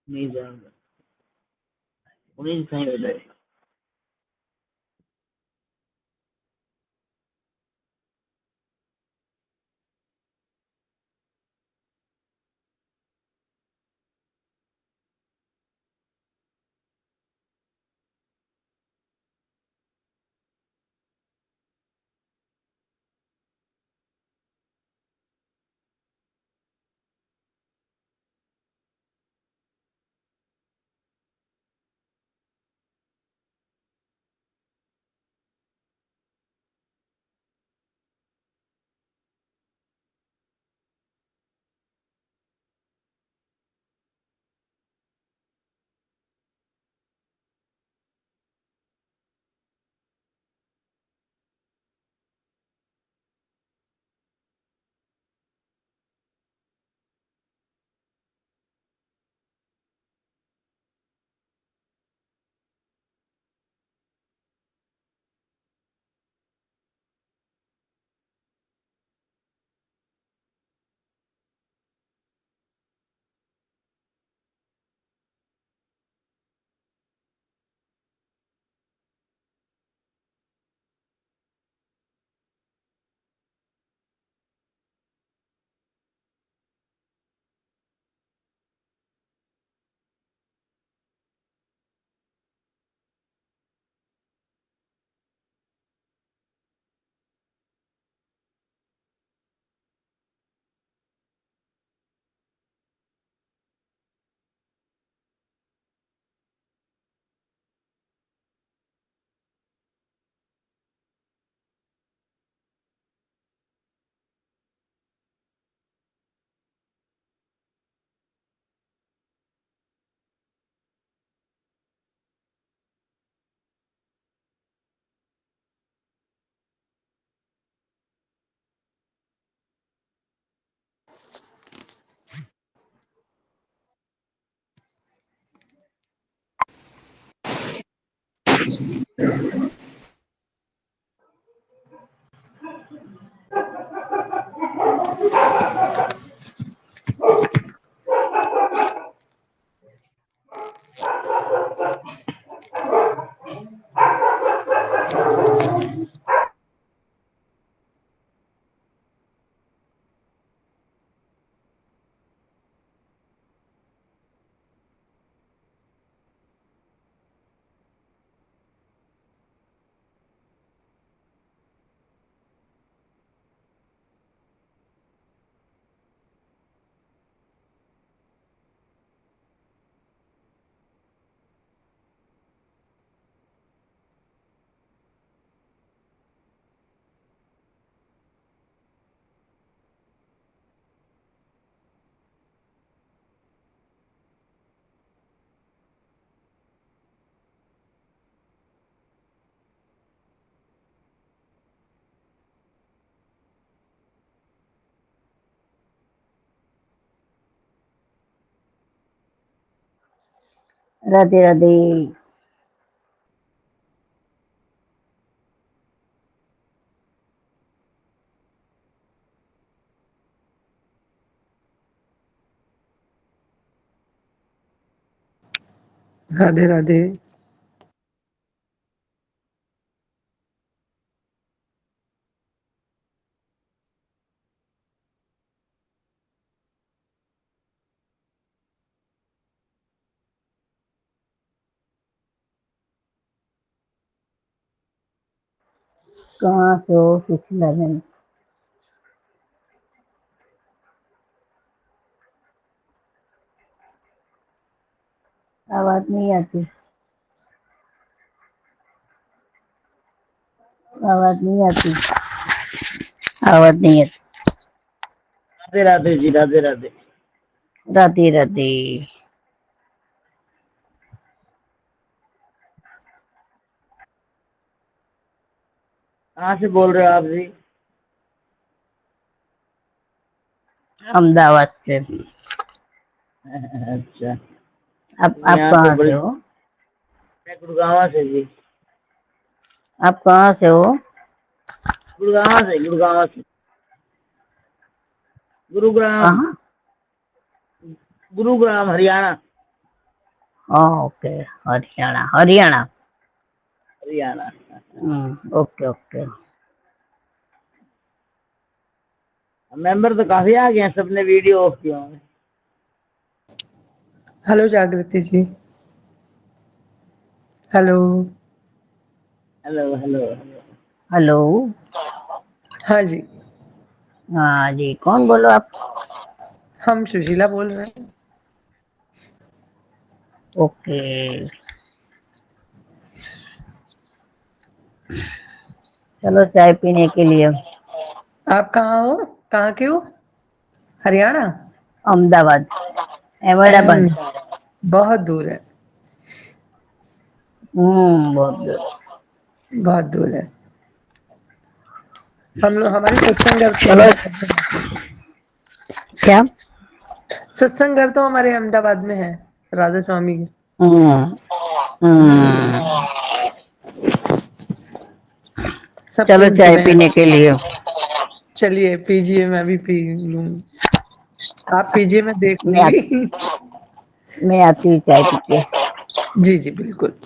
नहीं जानता। उन्हीं से सही बताए। राधे राधे। राधे राधे। कहाँ से हो सुशीला बहन? आवाज नहीं आती। आवाज नहीं आती। आवाज नहीं आती। राधे राधे जी, राधे राधे। राधे राधे। कहाँ से बोल रहे हो आप जी? अहमदाबाद से। अच्छा। आप यहाँ तो कहाँ से बड़ी। हो? मैं गुड़गांव से जी। आप कहाँ से हो? गुड़गांव से, गुड़गांव से। गुरुग्राम। कहाँ? Gurugram Haryana. Okay, Haryana Haryana. Haryana. Okay okay. Member तो काफी आ गए हैं, सबने वीडियो ऑफ किया है। हेलो जागृति जी। हेलो। Hello hello. हेलो। हाँ जी। हाँ जी, कौन बोलो आप? हम सुशीला बोल रहे हैं। ओके। चलो चाय पीने के लिए। आप कहाँ हो? कहाँ के हो? हरियाणा? अहमदाबाद, अहमदाबाद। बहुत दूर है। बहुत दूर। बहुत दूर है। हम लोग हमारे सत्संग घर तो चलो। क्या? सत्संग घर तो हमारे अहमदाबाद में है, राधा स्वामी के। सब चलो पूछ चाय रहे पीने हैं। के लिए। चलिए पीजिए, मैं भी पी लूं। आप पीजिए, मैं देख मैं लूंगी। मैं आती हूँ चाय पी के। जी जी बिल्कुल।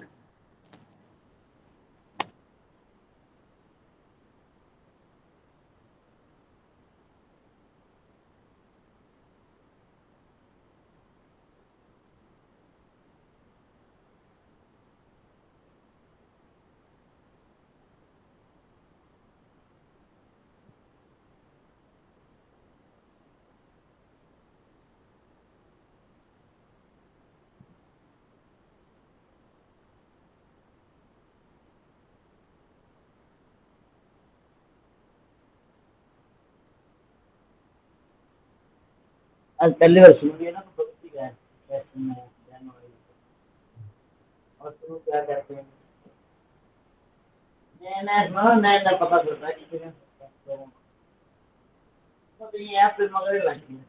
आज पहली बार सुन लिया ना, तो ठीक है। कैसे में जनवरी और तुम क्या करते हैं? नया नया नया पता चलता है कि तो ये ऐप पे मगर लगती है।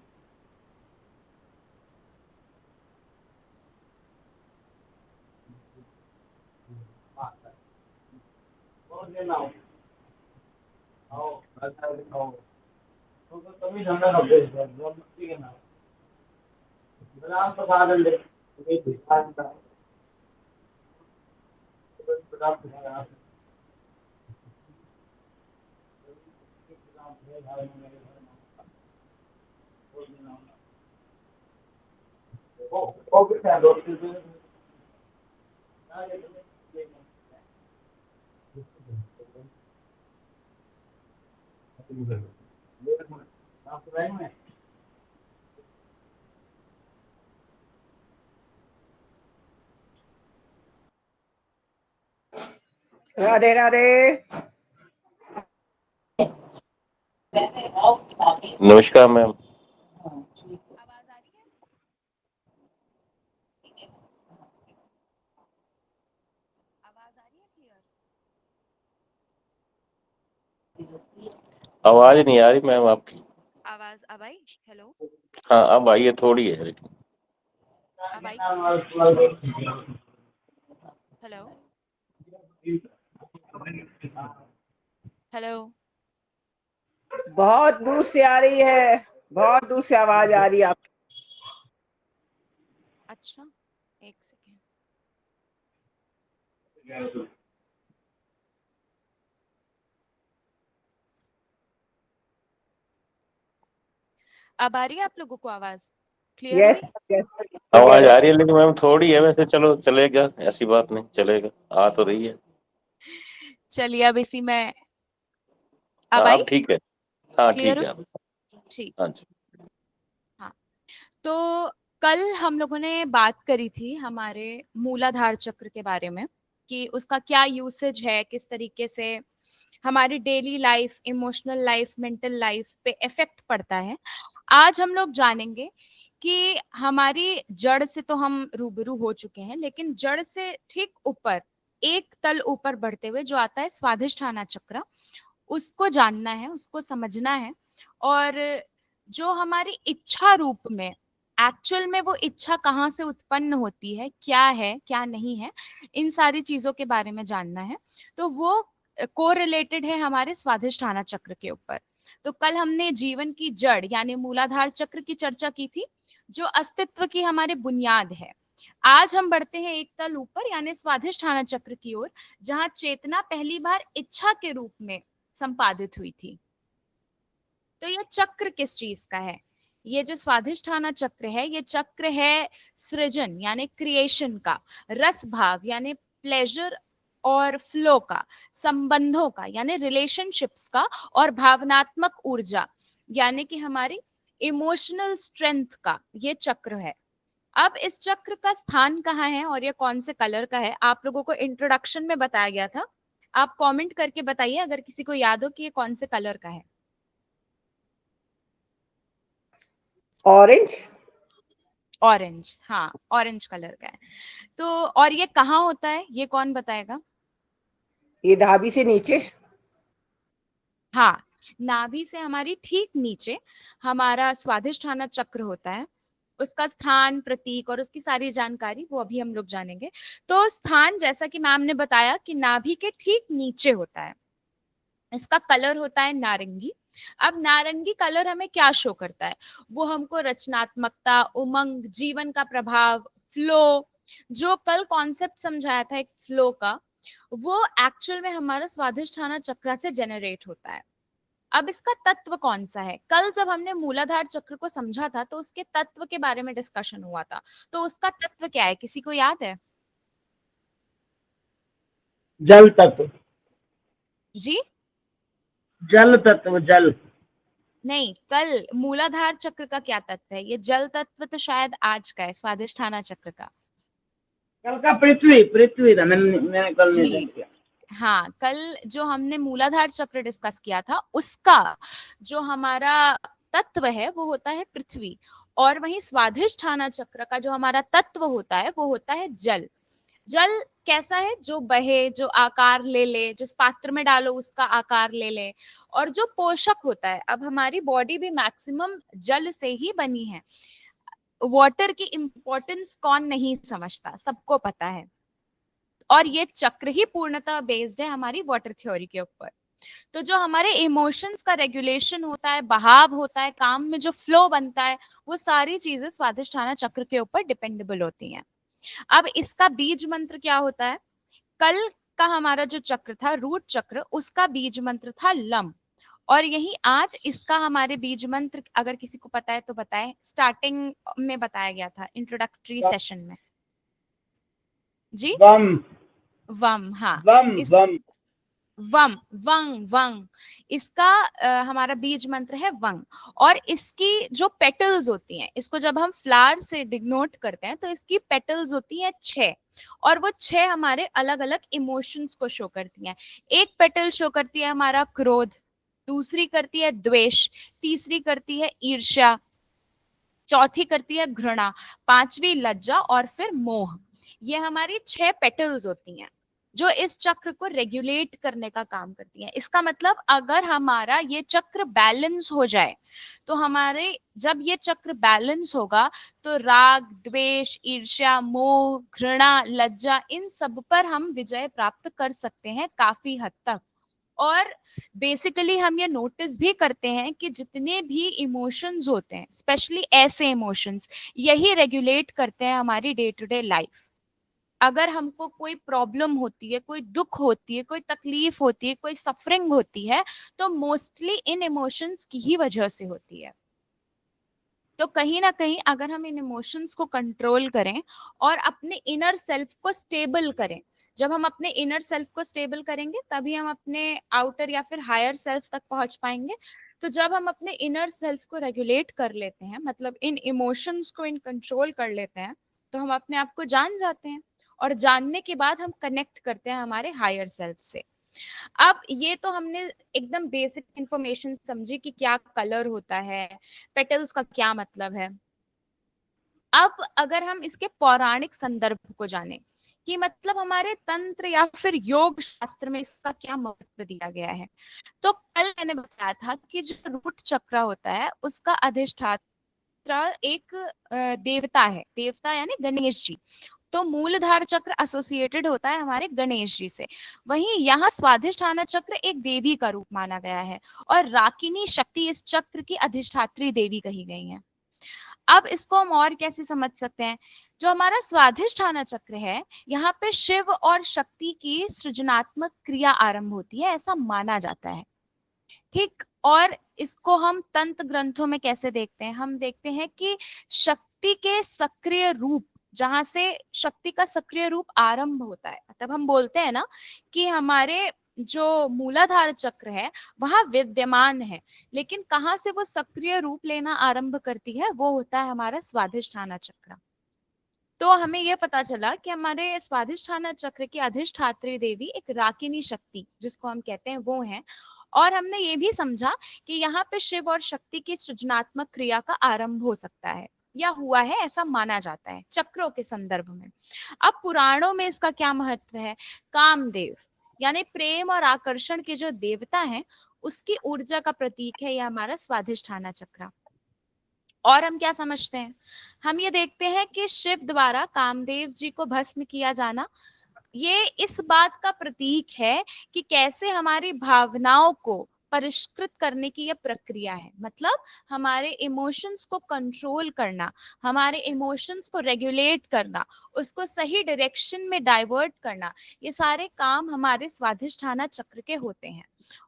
और लेना हो आओ, आओ। तो तुम ही धंधा कर दे, जो मुक्ति के नाम राम प्रसाद अंदर ये भिखारी का राम प्रसाद ओ कितना दोस्त में राधे राधे। नमस्कार मैम। आवाज आ रही है? आवाज आ रही है क्लियर? आवाज नहीं आ रही मैम आपकी। आवाज अब आई? हेलो, हाँ अब आई है, थोड़ी है लेकिन। अब आई क्लियर? Hello hello. बहुत दूर से आ रही है, बहुत दूर से आवाज आ रही है आपकी। अच्छा, एक सेकेंड। अब आ रही है आप लोगों को आवाज क्लियर यस हुई? यस। आवाज आ रही है लेकिन मैम थोड़ी है, वैसे चलो चलेगा, ऐसी बात नहीं, चलेगा, आ तो रही है। चलिए अब इसी में अब हाँ आई अब ठीक है। हाँ क्लियर ठीक हुई? है अब। ठीक। हाँ जी। हाँ, तो कल हम लोगों ने बात करी थी हमारे मूलाधार चक्र के बारे में कि उसका क्या यूसेज है, किस तरीके से हमारी daily life, emotional life, mental life पे इफेक्ट पड़ता है। आज हम लोग जानेंगे कि हमारी जड़ से तो हम रूबरू हो चुके हैं, लेकिन जड़ से ठीक ऊपर, एक तल ऊपर बढ़ते हुए जो आता है स्वाधिष्ठाना चक्र, उसको जानना है, उसको समझना है। और जो हमारी इच्छा रूप में, एक्चुअल में वो इच्छा कहाँ से उत्पन्न होती है, क्या नहीं है, इन सारी चीजों के बारे में जानना है। तो वो को रिलेटेड है हमारे स्वाधिष्ठाना चक्र के ऊपर। तो कल हमने जीवन की जड़ यानी मूलाधार चक्र की चर्चा की थी, जो अस्तित्व की हमारी बुनियाद है। आज हम बढ़ते हैं एक तल ऊपर यानी स्वाधिष्ठान चक्र की ओर, जहां चेतना पहली बार इच्छा के रूप में संपादित हुई थी। तो ये चक्र किस चीज का है? ये जो स्वाधिष्ठान चक्र है, ये चक्र है सृजन यानी क्रिएशन का, रस भाव यानी प्लेजर और फ्लो का, संबंधों का यानी रिलेशनशिप्स का, और भावनात्मक ऊर्जा यानी कि हमारी इमोशनल स्ट्रेंथ का ये चक्र है। अब इस चक्र का स्थान कहाँ है और ये कौन से कलर का है, आप लोगों को इंट्रोडक्शन में बताया गया था। आप कमेंट करके बताइए अगर किसी को याद हो कि ये कौन से कलर का है। ऑरेंज। ऑरेंज, हाँ ऑरेंज कलर का है। तो और ये कहाँ होता है, ये कौन बताएगा? ये नाभि से नीचे। हाँ, नाभि से हमारी ठीक नीचे हमारा स्वाधिष्ठान चक्र होता है। उसका स्थान, प्रतीक और उसकी सारी जानकारी वो अभी हम लोग जानेंगे। तो स्थान जैसा कि मैम ने बताया कि नाभि के ठीक नीचे होता है। इसका कलर होता है नारंगी। अब नारंगी कलर हमें क्या शो करता है? वो हमको रचनात्मकता, उमंग, जीवन का प्रभाव, फ्लो, जो कल कॉन्सेप्ट समझाया था एक फ्लो का, वो एक्चुअल में हमारा स्वाधिष्ठान चक्र से जनरेट होता है। अब इसका तत्व कौन सा है? कल जब हमने मूलाधार चक्र को समझा था तो उसके तत्व के बारे में डिस्कशन हुआ था। तो उसका तत्व क्या है, किसी को याद है? जल तत्व। जी जल तत्व, जल। नहीं, कल मूलाधार चक्र का क्या तत्व है? ये जल तत्व तो शायद आज का है, स्वाधिष्ठान चक्र का। कल का पृथ्वी, पृथ्वी था। मैंने कल जी नहीं किया। हाँ, कल जो हमने मूलाधार चक्र डिस्कस किया था उसका जो हमारा तत्व है वो होता है पृथ्वी, और वहीं स्वाधिष्ठान चक्र का जो हमारा तत्व होता है वो होता है जल। जल कैसा है? जो बहे, जो आकार ले ले, जिस पात्र में डालो उसका आकार ले ले, और जो पोषक होता है। अब हमारी बॉडी भी मैक्सिमम जल से ही बनी है। वाटर की इंपॉर्टेंस कौन नहीं समझता, सबको पता है। और ये चक्र ही पूर्णतः बेस्ड है हमारी वाटर थ्योरी के ऊपर। तो जो हमारे इमोशंस का रेगुलेशन होता है, बहाव होता है, काम में जो फ्लो बनता है, वो सारी चीजें स्वाधिष्ठान चक्र के ऊपर डिपेंडेबल होती हैं। अब इसका बीज मंत्र क्या होता है? कल का हमारा जो चक्र था रूट चक्र, उसका बीज मंत्र था लम, और यही आज इसका हमारे बीज मंत्र अगर किसी को पता है तो बताएं। स्टार्टिंग में बताया गया था इंट्रोडक्टरी सेशन में। जी वम। वम, हाँ वम इस वम। वम, वंग वंग, इसका हमारा बीज मंत्र है वंग। और इसकी जो पेटल्स होती हैं, इसको जब हम फ्लावर से डिनोट करते हैं तो इसकी पेटल्स होती हैं 6, और वो 6 हमारे अलग अलग इमोशंस को शो करती हैं। एक पेटल शो करती है हमारा क्रोध, दूसरी करती है द्वेष, तीसरी करती है ईर्ष्या, चौथी करती है घृणा, पांचवी लज्जा, और फिर मोह। ये हमारी 6 पेटल्स होती हैं जो इस चक्र को रेगुलेट करने का काम करती हैं। इसका मतलब अगर हमारा ये चक्र बैलेंस हो जाए तो हमारे, जब ये चक्र बैलेंस होगा तो राग, द्वेष, ईर्ष्या, मोह, घृणा, लज्जा, इन सब पर हम विजय प्राप्त कर सकते हैं काफी हद तक। और बेसिकली हम ये नोटिस भी करते हैं कि जितने भी इमोशंस होते हैं, स्पेशली ऐसे इमोशंस, यही रेगुलेट करते हैं हमारी डे टू डे लाइफ। अगर हमको कोई प्रॉब्लम होती है, कोई दुख होती है, कोई तकलीफ होती है, कोई सफरिंग होती है, तो मोस्टली इन इमोशंस की ही वजह से होती है। तो कहीं ना कहीं अगर हम इन इमोशंस को कंट्रोल करें और अपने इनर सेल्फ को स्टेबल करें, जब हम अपने इनर सेल्फ को स्टेबल करेंगे तभी हम अपने आउटर या फिर हायर सेल्फ तक पहुंच पाएंगे। तो जब हम अपने इनर सेल्फ को रेगुलेट कर लेते हैं, मतलब इन इमोशंस को इन कंट्रोल कर लेते हैं, तो हम अपने आप को जान जाते हैं, और जानने के बाद हम कनेक्ट करते हैं हमारे हायर सेल्फ से। अब ये तो हमने एकदम बेसिक इंफॉर्मेशन समझी कि क्या कलर होता है, पेटल्स का क्या मतलब है। अब अगर हम इसके पौराणिक संदर्भ को जाने कि मतलब हमारे तंत्र या फिर योग शास्त्र में इसका क्या महत्व दिया गया है, तो कल मैंने बताया था कि जो रूट चक्र होता है उसका अधिष्ठाता एक देवता है, देवता यानी गणेश जी। तो मूलधार चक्र एसोसिएटेड होता है हमारे गणेश जी से। वहीं यहाँ स्वाधिष्ठान चक्र एक देवी का रूप माना गया है, और राकिनी शक्ति इस चक्र की अधिष्ठात्री देवी कही गई है। अब इसको हम और कैसे समझ सकते हैं? जो हमारा स्वाधिष्ठान चक्र है, यहाँ पे शिव और शक्ति की सृजनात्मक क्रिया आरंभ होती है, ऐसा माना जाता है। ठीक, और इसको हम तंत्र ग्रंथों में कैसे देखते हैं? हम देखते हैं कि शक्ति के सक्रिय रूप, जहां से शक्ति का सक्रिय रूप आरंभ होता है, तब हम बोलते हैं ना कि हमारे जो मूलाधार चक्र है वहां विद्यमान है, लेकिन कहाँ से वो सक्रिय रूप लेना आरंभ करती है, वो होता है हमारा स्वाधिष्ठान चक्र। तो हमें यह पता चला कि हमारे स्वाधिष्ठान चक्र की अधिष्ठात्री देवी एक राकिनी शक्ति, जिसको हम कहते हैं, वो है। और हमने ये भी समझा कि यहाँ पे शिव और शक्ति की सृजनात्मक क्रिया का आरंभ हो सकता है या हुआ है, ऐसा माना जाता है चक्रों के संदर्भ में। अब पुराणों में इसका क्या महत्व है? कामदेव यानी प्रेम और आकर्षण के जो देवता हैं, उसकी ऊर्जा का प्रतीक है यह हमारा स्वाधिष्ठान चक्र। और हम क्या समझते हैं? हम ये देखते हैं कि शिव द्वारा कामदेव जी को भस्म किया जाना, ये इस बात का प्रतीक है कि कैसे हमारी भावनाओं को परिष्कृत करने की यह प्रक्रिया है। मतलब हमारे इमोशंस को कंट्रोल करना, हमारे इमोशंस को रेगुलेट करना, उसको सही डायरेक्शन में डाइवर्ट करना, ये सारे काम हमारे स्वाधिष्ठान चक्र के होते हैं।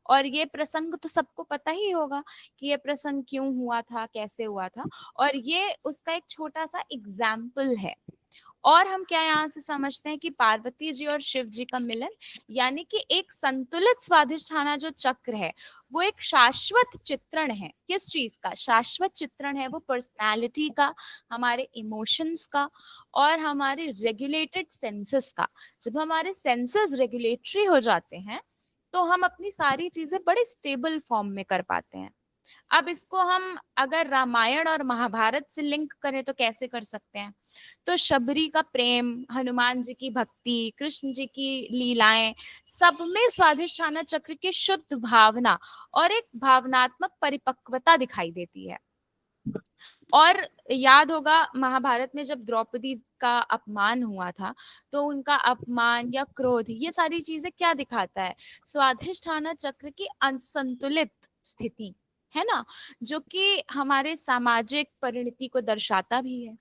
और ये प्रसंग तो सबको पता ही होगा कि ये प्रसंग क्यों हुआ था, कैसे हुआ था, और ये उसका एक छोटा सा एग्जाम्पल है। और हम क्या यहाँ से समझते हैं कि पार्वती जी और शिव जी का मिलन, यानी कि एक संतुलित स्वाधिष्ठान जो चक्र है, वो एक शाश्वत चित्रण है। किस चीज का शाश्वत चित्रण है? वो पर्सनालिटी का, हमारे इमोशंस का और हमारे रेगुलेटेड सेंसेस का। जब हमारे सेंसेस रेगुलेटरी हो जाते हैं तो हम अपनी सारी चीजें बड़े स्टेबल फॉर्म में कर पाते हैं। अब इसको हम अगर रामायण और महाभारत से लिंक करें तो कैसे कर सकते हैं? तो शबरी का प्रेम, हनुमान जी की भक्ति, कृष्ण जी की लीलाएं, सब में स्वाधिष्ठान चक्र की शुद्ध भावना और एक भावनात्मक परिपक्वता दिखाई देती है। और याद होगा महाभारत में जब द्रौपदी का अपमान हुआ था, तो उनका अपमान या क्रोध, ये सारी चीजें क्या दिखाता है? स्वाधिष्ठान चक्र की असंतुलित स्थिति है ना, जो कि हमारे सामाजिक परिणति को दर्शाता भी है।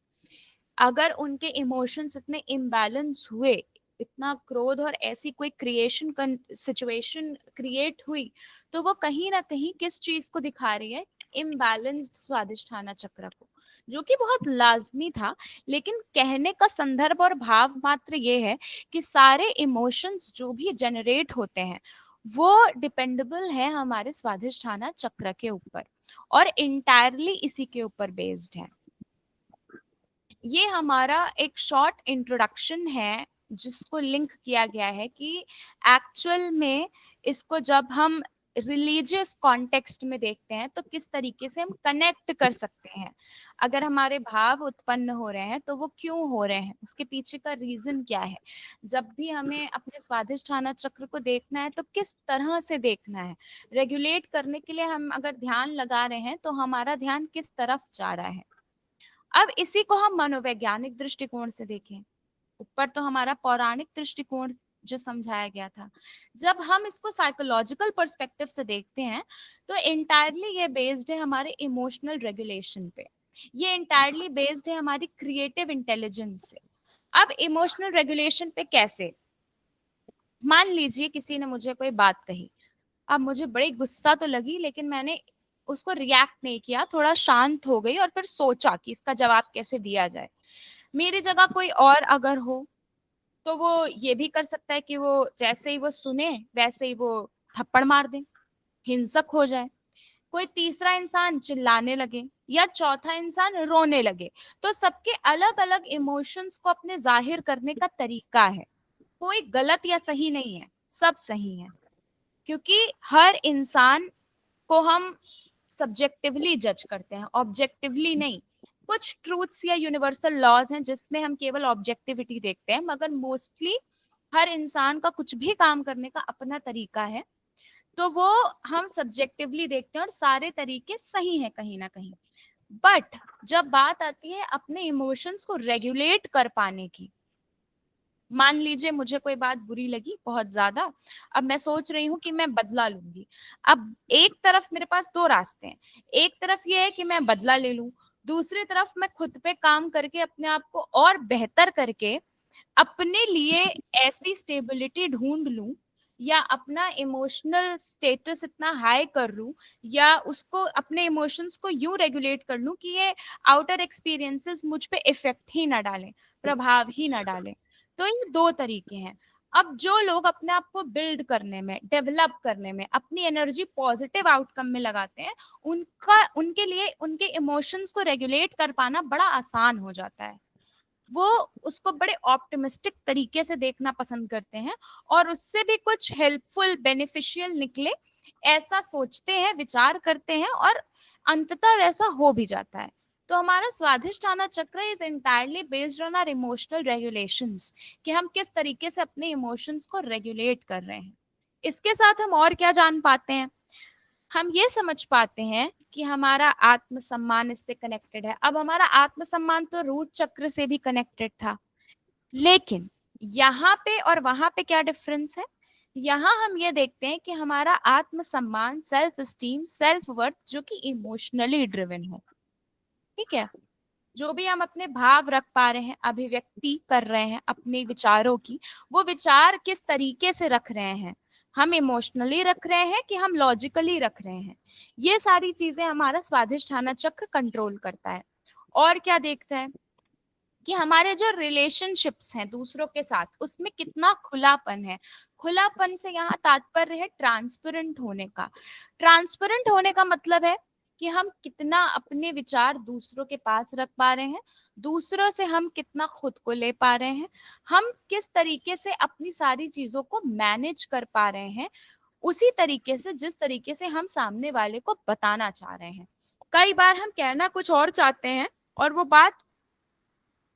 अगर उनके इमोशंस इतने इम्बैलेंस हुए, इतना क्रोध और ऐसी कोई क्रिएशन सिचुएशन क्रिएट हुई, तो वो कहीं ना कहीं किस चीज को दिखा रही है? इम्बैलेंस्ड स्वाधिष्ठान चक्र को, जो कि बहुत लाजमी था। लेकिन कहने का संदर्भ और भाव मात्र ये है कि सारे इमोशंस जो भी जनरेट होते हैं वो डिपेंडेबल है हमारे स्वाधिष्ठान चक्र के ऊपर और इंटायरली इसी के ऊपर बेस्ड है। ये हमारा एक शॉर्ट इंट्रोडक्शन है जिसको लिंक किया गया है कि एक्चुअल में इसको जब हम रिलीजियस कॉन्टेक्स्ट में देखते हैं तो किस तरीके से हम कनेक्ट कर सकते हैं। अगर हमारे भाव उत्पन्न हो रहे हैं तो वो क्यों हो रहे हैं, उसके पीछे का रीजन क्या है। जब भी हमें अपने स्वाधिष्ठान चक्र को देखना है तो किस तरह से देखना है, रेगुलेट करने के लिए हम अगर ध्यान लगा रहे हैं तो हमारा ध्यान किस तरफ जा रहा है। अब इसी को हम मनोवैज्ञानिक दृष्टिकोण से देखें, ऊपर तो हमारा पौराणिक दृष्टिकोण जो समझाया गया था, जब हम इसको साइकोलॉजिकल पर्सपेक्टिव से देखते हैं तो इंटायरली ये बेस्ड है हमारे इमोशनल रेगुलेशन पे, ये इंटायरली बेस्ड है हमारी क्रिएटिव इंटेलिजेंस से। अब इमोशनल रेगुलेशन पे कैसे? मान लीजिए किसी ने मुझे कोई बात कही, अब मुझे बड़ी गुस्सा तो लगी, लेकिन मैंने उसको रिएक्ट नहीं किया, थोड़ा शांत हो गई और फिर सोचा कि इसका जवाब कैसे दिया जाए। मेरी जगह कोई और अगर हो तो वो ये भी कर सकता है कि वो जैसे ही वो सुने वैसे ही वो थप्पड़ मार दे, हिंसक हो जाए, कोई तीसरा इंसान चिल्लाने लगे या चौथा इंसान रोने लगे। तो सबके अलग अलग इमोशंस को अपने जाहिर करने का तरीका है, कोई गलत या सही नहीं है, सब सही है, क्योंकि हर इंसान को हम सब्जेक्टिवली जज करते हैं, ऑब्जेक्टिवली नहीं। कुछ ट्रूथ्स या यूनिवर्सल लॉज हैं जिसमें हम केवल ऑब्जेक्टिविटी देखते हैं, मगर मोस्टली हर इंसान का कुछ भी काम करने का अपना तरीका है, तो वो हम सब्जेक्टिवली देखते हैं और सारे तरीके सही हैं कहीं ना कहीं। बट जब बात आती है अपने इमोशंस को रेगुलेट कर पाने की, मान लीजिए मुझे कोई बात बुरी लगी बहुत ज्यादा, अब मैं सोच रही हूँ कि मैं बदला लूंगी। अब एक तरफ मेरे पास दो रास्ते हैं, एक तरफ ये है कि मैं बदला ले लूं, दूसरी तरफ मैं खुद पे काम करके अपने आप को और बेहतर करके अपने लिए ऐसी स्टेबिलिटी ढूंढ लूं, या अपना इमोशनल स्टेटस इतना हाई कर लूं, या उसको अपने इमोशंस को यूं रेगुलेट कर लूं कि ये आउटर एक्सपीरियंसेस मुझ पे इफेक्ट ही ना डालें, प्रभाव ही ना डालें। तो ये दो तरीके हैं। अब जो लोग अपने आप को बिल्ड करने में, डेवलप करने में, अपनी एनर्जी पॉजिटिव आउटकम में लगाते हैं, उनके लिए उनके इमोशंस को रेगुलेट कर पाना बड़ा आसान हो जाता है। वो उसको बड़े ऑप्टिमिस्टिक तरीके से देखना पसंद करते हैं, और उससे भी कुछ हेल्पफुल बेनिफिशियल निकले ऐसा सोचते हैं, विचार करते हैं, और अंततः वैसा हो भी जाता है। तो हमारा Swadhisthana chakra is entirely based on our emotional regulations, कि हम किस तरीके से अपने इमोशंस को रेगुलेट कर रहे हैं। इसके साथ हम और क्या जान पाते हैं? हम ये समझ पाते हैं कि हमारा आत्मसम्मान इससे कनेक्टेड है। अब हमारा आत्मसम्मान तो रूट चक्र से भी कनेक्टेड था, लेकिन यहाँ पे और वहां पे क्या डिफरेंस है? यहाँ हम ये देखते हैं कि हमारा आत्मसम्मान, सेल्फ स्टीम, सेल्फ वर्थ जो कि इमोशनली ड्रिवन है। ठीक है, जो भी हम अपने भाव रख पा रहे हैं, अभिव्यक्ति कर रहे हैं अपने विचारों की, वो विचार किस तरीके से रख रहे हैं, हम इमोशनली रख रहे हैं कि हम लॉजिकली रख रहे हैं, ये सारी चीजें हमारा स्वाधिष्ठान चक्र कंट्रोल करता है। और क्या देखता है कि हमारे जो रिलेशनशिप्स हैं दूसरों के साथ, उसमें कितना खुलापन है। खुलापन से यहाँ तात्पर्य है ट्रांसपेरेंट होने का। ट्रांसपेरेंट होने का मतलब है कि हम कितना अपने विचार दूसरों के पास रख पा रहे हैं, दूसरों से हम कितना खुद को ले पा रहे हैं, हम किस तरीके से अपनी सारी चीजों को मैनेज कर पा रहे हैं, उसी तरीके से जिस तरीके से हम सामने वाले को बताना चाह रहे हैं। कई बार हम कहना कुछ और चाहते हैं और वो बात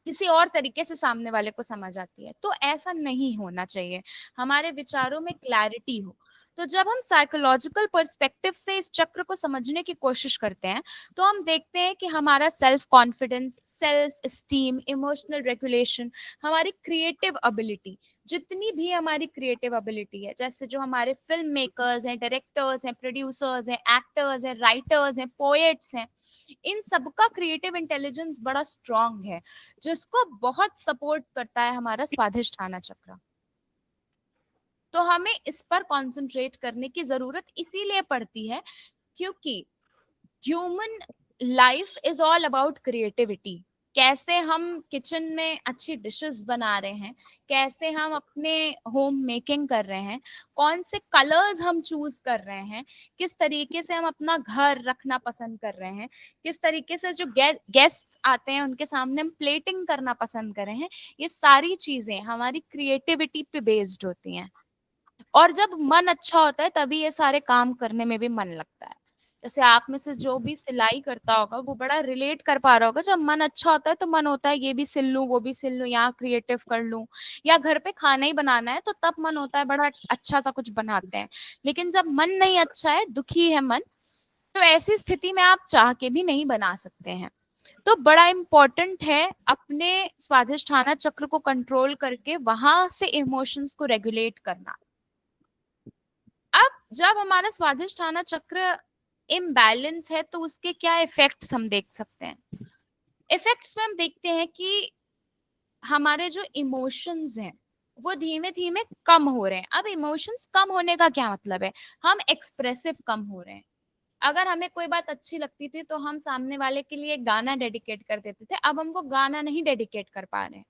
किसी और तरीके से सामने वाले को समझ आती है। तो ऐसा नहीं होना चाहिए, हमारे विचारों में क्लैरिटी हो। तो जब हम साइकोलॉजिकल पर्सपेक्टिव से इस चक्र को समझने की कोशिश करते हैं, तो हम देखते हैं कि हमारा self confidence, self esteem, emotional regulation, हमारी क्रिएटिव एबिलिटी, जितनी भी हमारी क्रिएटिव एबिलिटी है, जैसे जो हमारे फिल्म मेकर्स हैं, डायरेक्टर्स हैं, प्रोड्यूसर्स हैं, एक्टर्स हैं, राइटर्स हैं, पोएट्स हैं, इन सबका क्रिएटिव इंटेलिजेंस बड़ा स्ट्रांग है, जिसको बहुत सपोर्ट करता है हमारा स्वाधिष्ठान चक्र। तो हमें इस पर कंसंट्रेट करने की जरूरत इसीलिए पड़ती है क्योंकि human life is all about creativity. कैसे हम किचन में अच्छी डिशेस बना रहे हैं, कैसे हम अपने होम मेकिंग कर रहे हैं, कौन से कलर्स हम चूज कर रहे हैं, किस तरीके से हम अपना घर रखना पसंद कर रहे हैं, किस तरीके से जो गेस्ट आते हैं उनके सामने हम प्लेटिंग करना पसंद कर रहे हैं, ये सारी चीजें हमारी क्रिएटिविटी पे बेस्ड होती हैं। और जब मन अच्छा होता है तभी ये सारे काम करने में भी मन लगता है। जैसे आप में से जो भी सिलाई करता होगा वो बड़ा रिलेट कर पा रहा होगा, जब मन अच्छा होता है तो मन होता है ये भी सिल लूं, वो भी सिल लूं, यहाँ क्रिएटिव कर लूं, या घर पे खाना ही बनाना है तो तब मन होता है बड़ा अच्छा सा कुछ बनाते हैं। लेकिन जब मन नहीं अच्छा है, दुखी है मन, तो ऐसी स्थिति में आप चाह के भी नहीं बना सकते हैं। तो बड़ा इम्पोर्टेंट है अपने स्वाधिष्ठान चक्र को कंट्रोल करके वहां से इमोशंस को रेगुलेट करना। अब जब हमारा स्वाधिष्ठान चक्र इम्बैलेंस है तो उसके क्या इफेक्ट्स हम देख सकते हैं। इफेक्ट्स में हम देखते हैं कि हमारे जो इमोशंस हैं वो धीमे धीमे कम हो रहे हैं। अब इमोशंस कम होने का क्या मतलब है? हम एक्सप्रेसिव कम हो रहे हैं। अगर हमें कोई बात अच्छी लगती थी तो हम सामने वाले के लिए गाना डेडिकेट कर देते थे, अब हम वो गाना नहीं डेडिकेट कर पा रहे हैं।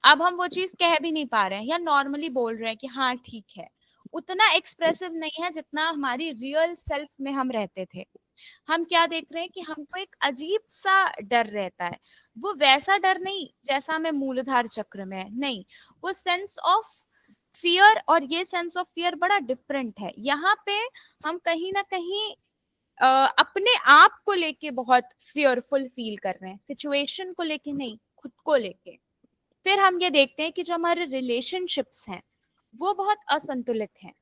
अब हम वो चीज कह भी नहीं पा रहे हैं, या नॉर्मली बोल रहे हैं कि हाँ ठीक है। उतना एक्सप्रेसिव नहीं है जितना हमारी रियल सेल्फ में हम रहते थे। हम क्या देख रहे हैं कि हमको एक अजीब सा डर रहता है। वो वैसा डर नहीं जैसा हमें मूलाधार चक्र में है, नहीं, वो सेंस ऑफ फियर, और ये सेंस ऑफ फियर बड़ा डिफरेंट है। यहाँ पे हम कहीं ना कहीं अपने आप को लेके बहुत फियरफुल फील कर रहे हैं, सिचुएशन को लेके नहीं, खुद को लेके। फिर हम ये देखते हैं कि जो हमारे रिलेशनशिप्स हैं वो बहुत असंतुलित हैं,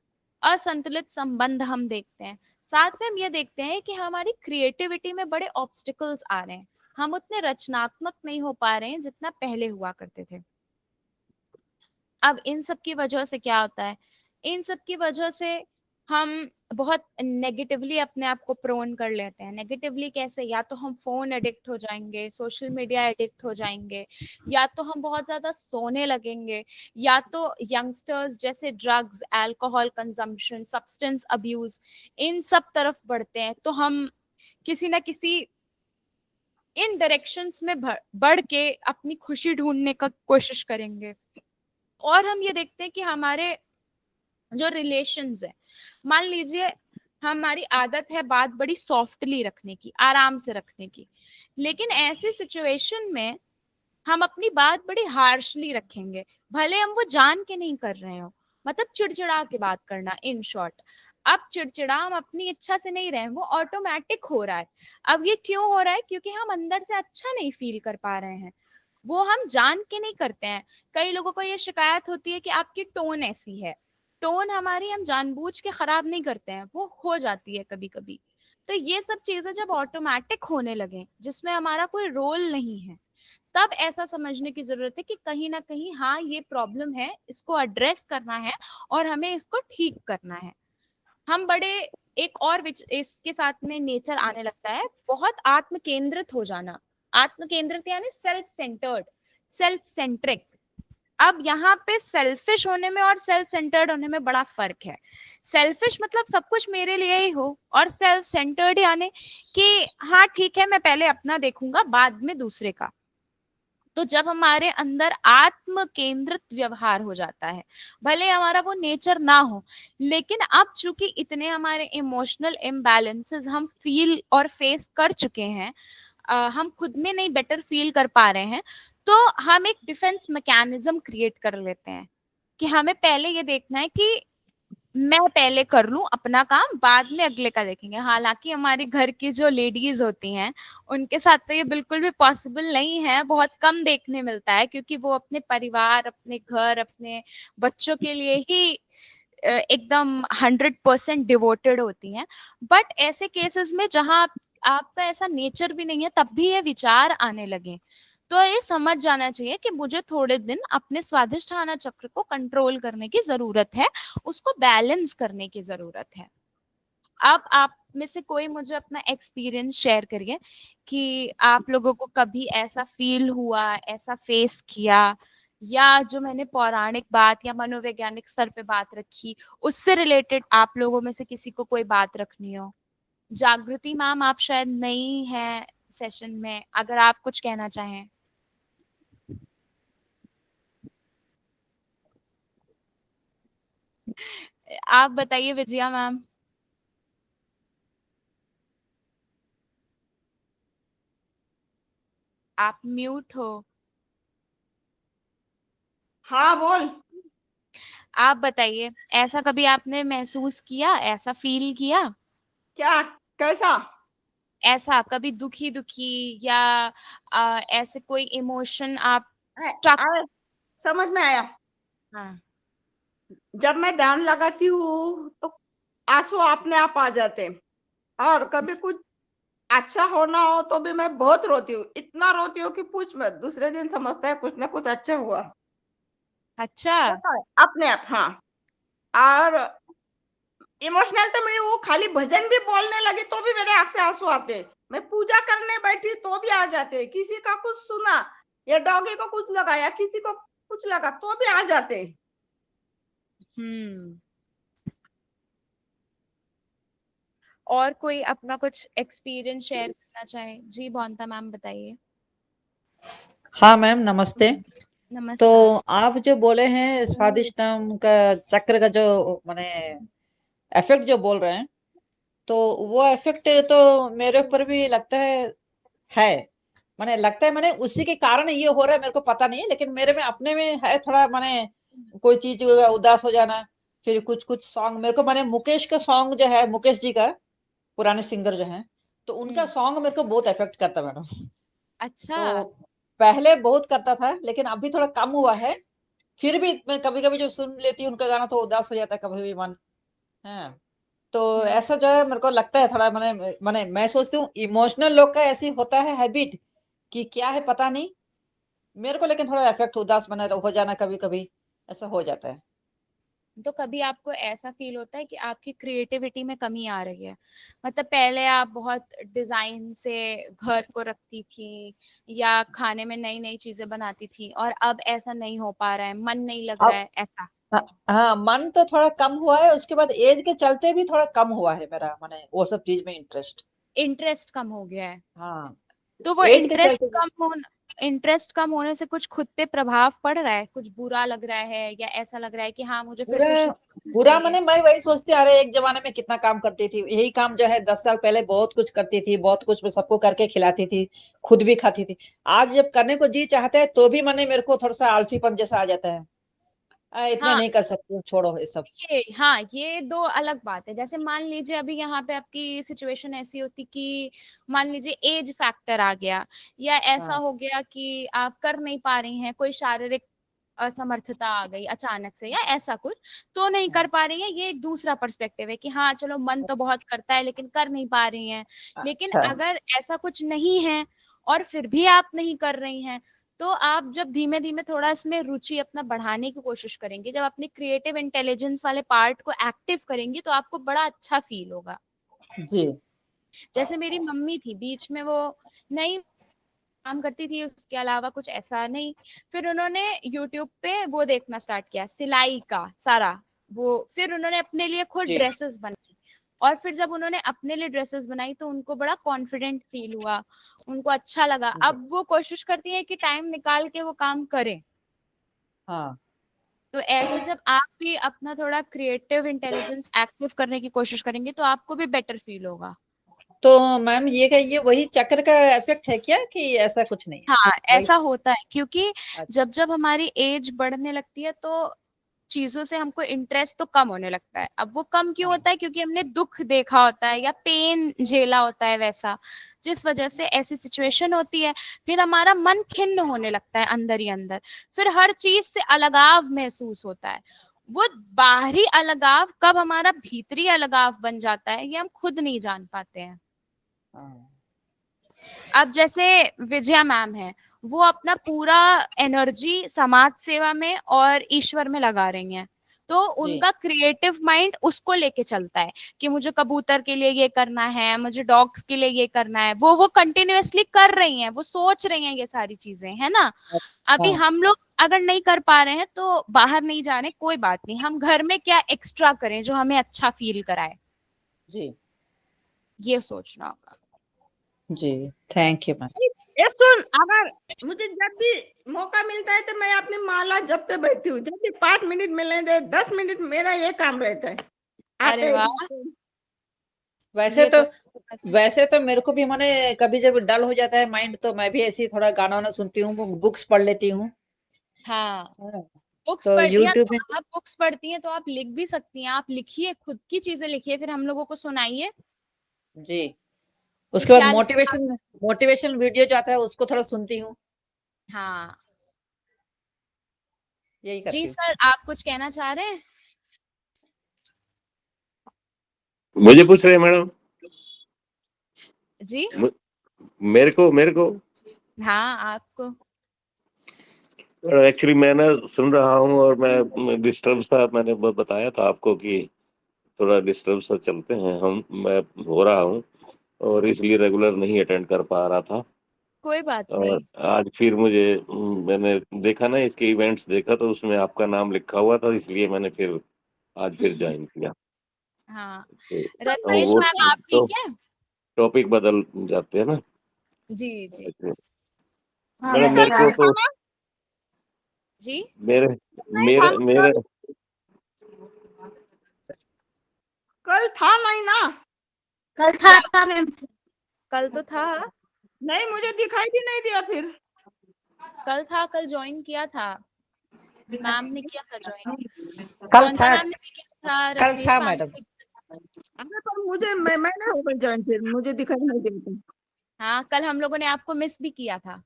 असंतुलित संबंध हम देखते हैं। साथ में हम ये देखते हैं कि हमारी क्रिएटिविटी में बड़े ऑब्स्टिकल्स आ रहे हैं, हम उतने रचनात्मक नहीं हो पा रहे हैं जितना पहले हुआ करते थे। अब इन सब की वजह से क्या होता है? इन सब की वजह से हम बहुत नेगेटिवली अपने आप को प्रोन कर लेते हैं। नेगेटिवली कैसे? या तो हम फोन एडिक्ट हो जाएंगे, सोशल मीडिया एडिक्ट हो जाएंगे, या तो हम बहुत ज्यादा सोने लगेंगे, या तो यंगस्टर्स जैसे drugs, alcohol consumption, substance abuse, इन सब तरफ बढ़ते हैं। तो हम किसी ना किसी इन डायरेक्शंस में बढ़ के अपनी खुशी ढूंढने का कोशिश करेंगे। और हम ये देखते हैं कि हमारे जो रिलेशंस है, मान लीजिए हमारी आदत है बात बड़ी सॉफ्टली रखने की, आराम से रखने की, लेकिन ऐसी सिचुएशन में हम अपनी बात बड़ी हार्शली रखेंगे, भले हम वो जान के नहीं कर रहे हो। मतलब चिड़चिड़ा के बात करना, इन शॉर्ट। अब चिड़चिड़ा हम अपनी इच्छा से नहीं रहे, वो ऑटोमेटिक हो रहा है। अब ये क्यों हो रहा है? क्योंकि हम अंदर से अच्छा नहीं फील कर पा रहे हैं, वो हम जान के नहीं करते हैं। कई लोगों को ये शिकायत होती है कि आपकी टोन ऐसी है। टोन हमारी हम जानबूझ के खराब नहीं करते हैं, वो हो जाती है कभी कभी। तो ये सब चीजें जब ऑटोमेटिक होने लगे, जिसमें हमारा कोई रोल नहीं है, तब ऐसा समझने की जरूरत है कि कहीं ना कहीं हाँ ये प्रॉब्लम है, इसको एड्रेस करना है और हमें इसको ठीक करना है। हम बड़े एक और इसके साथ में नेचर आने लगता है, बहुत आत्म केंद्रित हो जाना। आत्म केंद्रित यानी सेल्फ सेंटर्ड, सेल्फ सेंट्रिक। अब यहाँ पे सेल्फिश होने में और सेल्फ सेंटर्ड होने में बड़ा फर्क है। सेल्फिश मतलब सब कुछ मेरे लिए ही हो, और सेल्फ सेंटर्ड यानी कि हाँ ठीक है मैं पहले अपना देखूंगा बाद में दूसरे का। तो जब हमारे अंदर आत्म केंद्रित व्यवहार हो जाता है, भले हमारा वो नेचर ना हो, लेकिन अब चूंकि इतने हमारे इमोशनल इम्बैलेंसेस हम फील और फेस कर चुके हैं, हम खुद में नहीं बेटर फील कर पा रहे हैं, तो हम एक डिफेंस मैकेनिज्म क्रिएट कर लेते हैं कि हमें पहले ये देखना है कि मैं पहले कर लूं अपना काम, बाद में अगले का देखेंगे। हालांकि हमारे घर की जो लेडीज होती हैं उनके साथ तो ये बिल्कुल भी पॉसिबल नहीं है, बहुत कम देखने मिलता है, क्योंकि वो अपने परिवार, अपने घर, अपने बच्चों के लिए ही एकदम 100% डिवोटेड होती हैं। बट ऐसे केसेस में जहां आपका ऐसा नेचर भी नहीं है, तब भी ये विचार आने लगे, तो ये समझ जाना चाहिए कि मुझे थोड़े दिन अपने स्वादिष्ठान चक्र को कंट्रोल करने की जरूरत है, उसको बैलेंस करने की जरूरत है। अब आप में से कोई मुझे अपना एक्सपीरियंस शेयर करिए कि आप लोगों को कभी ऐसा फील हुआ, ऐसा फेस किया, या जो मैंने पौराणिक बात या मनोवैज्ञानिक स्तर पे बात रखी, उससे रिलेटेड आप लोगों में से किसी को कोई बात रखनी हो। जागृति मैम आप शायद नई हैं सेशन में, अगर आप कुछ कहना चाहें। आप बताइए विजया मैम। आप म्यूट हो। हाँ बोल। आप बताइए, ऐसा कभी आपने महसूस किया, ऐसा फील किया? क्या? कैसा? ऐसा कभी दुखी दुखी या ऐसे कोई इमोशन आप स्टक? आ, समझ में आया। हाँ। जब मैं ध्यान लगाती हूँ तो आंसू अपने आप आ जाते हैं, और कभी कुछ अच्छा होना हो तो भी मैं बहुत रोती हूँ, इतना रोती हूँ कि पूछ मत। दूसरे दिन समझता है कुछ ना कुछ अच्छा हुआ। अच्छा। होता है अपने आप। हाँ। और इमोशनल तो मैं वो खाली भजन भी बोलने लगी तो भी मेरे आंख से आंसू आते। मैं पूजा करने बैठी तो भी आ जाते। किसी का कुछ सुना या डॉगी को कुछ लगा या किसी को कुछ लगा तो भी आ जाते। हम्म। और कोई अपना कुछ एक्सपीरियंस शेयर करना चाहे? जी बोंता मैम बताइए। हाँ मैम नमस्ते। तो नमस्कार। आप जो बोले हैं स्वादिष्टान का चक्र का जो माने इफेक्ट जो बोल रहे हैं, तो वो इफेक्ट तो मेरे ऊपर भी लगता है माने लगता है, माने उसी के कारण ये हो रहा है, मेरे को पता नहीं है, लेकिन मेरे में अपने में है थोड़ा, माने कोई चीज उदास हो जाना। फिर कुछ कुछ सॉन्ग मेरे को, माने मुकेश का सॉन्ग जो है, मुकेश जी का, पुराने सिंगर जो हैं, तो उनका सॉन्ग मेरे को बहुत इफेक्ट करता है मैडम। अच्छा। तो पहले बहुत करता था, लेकिन अभी थोड़ा कम हुआ है। फिर भी मैं कभी कभी जब सुन लेती हूँ उनका गाना तो उदास हो जाता है कभी भी मन है। तो ऐसा जो है मेरे को लगता है थोड़ा, मैंने मैंने मैं सोचती हूँ इमोशनल लोग का ऐसी होता है हैबिट कि क्या है पता नहीं, मेरे को लेकिन थोड़ा इफेक्ट उदास बना हो जाना कभी कभी ऐसा हो जाता है। तो कभी आपको ऐसा फील होता है कि आपकी क्रिएटिविटी में कमी आ रही है? मतलब पहले आप बहुत डिजाइन से घर को रखती थी या खाने में नई नई चीजें बनाती थी, और अब ऐसा नहीं हो पा रहा है, मन नहीं लग रहा अब है, ऐसा? हाँ, मन तो थोड़ा कम हुआ है, उसके बाद एज के चलते भी थोड़ा कम हुआ है मेरा, माने वो सब चीज में इंटरेस्ट। इंटरेस्ट कम हो गया है? हाँ, तो वो एज के चलते भी। इंटरेस्ट कम होने से कुछ खुद पे प्रभाव पड़ रहा है? कुछ बुरा लग रहा है या ऐसा लग रहा है कि हाँ मुझे फिर बुरा से शुरू करना बुरा चाहिए? माने मैं वही सोचती, अरे एक जमाने में कितना काम करती थी, यही काम जो है 10 साल पहले बहुत कुछ करती थी, बहुत कुछ मैं सबको करके खिलाती थी, खुद भी खाती थी। आज जब करने को जी चाहता है तो भी माने मेरे को थोड़ा सा आलसीपन जैसा आ जाता है, इतना हाँ, नहीं कर सकती हूँ, छोड़ो ये सब। हाँ, ये दो अलग बात है। जैसे मान लीजिए अभी यहाँ पे आपकी सिचुएशन ऐसी होती कि मान लीजिए एज फैक्टर आ गया, या ऐसा हाँ हो गया कि आप कर नहीं पा रही हैं, कोई शारीरिक असमर्थता आ गई अचानक से या ऐसा कुछ, तो नहीं कर पा रही हैं, ये एक दूसरा पर्सपेक्टिव है कि हाँ चलो मन तो बहुत करता है लेकिन कर नहीं पा रही हैं। लेकिन अच्छा। अगर ऐसा कुछ नहीं है और फिर भी आप नहीं कर रही हैं, तो आप जब धीमे धीमे थोड़ा इसमें रुचि अपना बढ़ाने की कोशिश करेंगे, जब अपने क्रिएटिव इंटेलिजेंस वाले पार्ट को एक्टिव करेंगे, तो आपको बड़ा अच्छा फील होगा। जी। जैसे मेरी मम्मी थी, बीच में वो नहीं काम करती थी, उसके अलावा कुछ ऐसा नहीं। फिर उन्होंने यूट्यूब पे वो देखना स्टार्ट किया, सिलाई का सारा वो। फिर उन्होंने अपने लिए खुद जी। ड्रेसेस बनाई, और फिर जब उन्होंने अपने लिए ड्रेसेस बनाई तो उनको बड़ा कॉन्फिडेंट फील हुआ, उनको अच्छा लगा। अब वो कोशिश करती है कि टाइम निकाल के वो काम करें। हाँ, तो ऐसे जब आप भी अपना थोड़ा क्रिएटिव इंटेलिजेंस एक्टिव करने की कोशिश करेंगे तो आपको भी बेटर फील होगा। तो मैम ये क्या, ये वही चक्र का इफेक्ट है क्या, कि ऐसा कुछ नहीं है? हाँ, वही। ऐसा होता है, क्योंकि अच्छा। जब जब हमारी एज बढ़ने लगती है तो चीजों से हमको इंटरेस्ट तो कम होने लगता है। अब वो कम क्यों हाँ होता है? क्योंकि हमने दुख देखा होता है या पेन झेला होता है वैसा, जिस वजह से ऐसी सिचुएशन होती है। फिर हमारा मन खिन्न होने लगता है अंदर ही अंदर, फिर हर चीज से अलगाव महसूस होता है। वो बाहरी अलगाव कब हमारा भीतरी अलगाव बन जाता है ये हम खुद नहीं जान पाते हैं। हाँ। अब जैसे विजया मैम है, वो अपना पूरा एनर्जी समाज सेवा में और ईश्वर में लगा रही हैं, तो जी। उनका क्रिएटिव माइंड उसको लेके चलता है कि मुझे कबूतर के लिए ये करना है, मुझे डॉग्स के लिए ये करना है। वो कंटिन्यूअसली कर रही हैं, वो सोच रही हैं ये सारी चीजें, है ना। अभी हाँ हम लोग अगर नहीं कर पा रहे हैं तो बाहर नहीं जा रहे, कोई बात नहीं, हम घर में क्या एक्स्ट्रा करें जो हमें अच्छा फील कराए, जी। ये सोचना होगा। जी, थैंक यू मैम। ये सुन, अगर मुझे जब भी मौका मिलता है तो मैं अपनी माला जपते बैठती हूँ। जब भी 5 मिनट मिलने दे, 10 मिनट, मेरा ये काम रहता है। अरे आते वाह, जाते। वैसे ये तो तो वैसे तो मेरे को भी माने कभी जब डल हो जाता है माइंड, तो मैं भी ऐसे ही थोड़ा गाना वाना सुनती हूँ, बुक्स पढ़ लेती हूँ। हाँ, हाँ, बुक्स तो पढ़ या यूट्यूब में। तो आप बुक्स पढ़ती हैं तो आप लिख भी सकती हैं, आप लिखिए, खुद की चीजें लिखिए, फिर हम लोगों को सुनाइए जी। कि उसके बाद क्या लिखा। मोटिवेशन वीडियो जो आता है उसको थोड़ा सुनती हूँ, हाँ यही जी करती हूँ। सर, आप कुछ कहना चाह रहे हैं? मुझे पूछ रहे हैं मैडम? जी मेरे को हाँ, आपको। एक्चुअली मैं ना सुन रहा हूँ, और मैं डिस्टर्ब सा, मैंने बताया था आपको कि थोड़ा डिस्टर्ब सा चलते हैं हम, मैं हो रहा हूँ, और इसलिए रेगुलर नहीं अटेंड कर पा रहा था। कोई बात और नहीं। आज फिर मुझे मैंने देखा ना, इसके इवेंट्स देखा तो उसमें आपका नाम लिखा हुआ था, इसलिए मैंने फिर आज फिर ज्वाइन किया। हाँ, तो रत्नेश वो मैम आप तो ठीक है? टॉपिक बदल जाते हैं ना। जी जी अरे मैडम कल मेरे को था तो ना? जी। मेरे नहीं था मेरे ना मेरे कल? कल था नहीं ना? कल क्या? था मैम। कल तो था, नहीं, मुझे दिखाई भी नहीं दिया फिर। कल था, कल ज्वाइन किया था, मैम ने किया था ज्वाइन। कल कौन सा था। मैम ने भी किया था? कल रत्नेश था मैम मैडम। ने भी किया था। अरे पर मुझे मैंने हो गई ज्वाइन, फिर मुझे दिखाई नहीं देती। हाँ, कल हम लोगों ने आपको मिस भी किया था।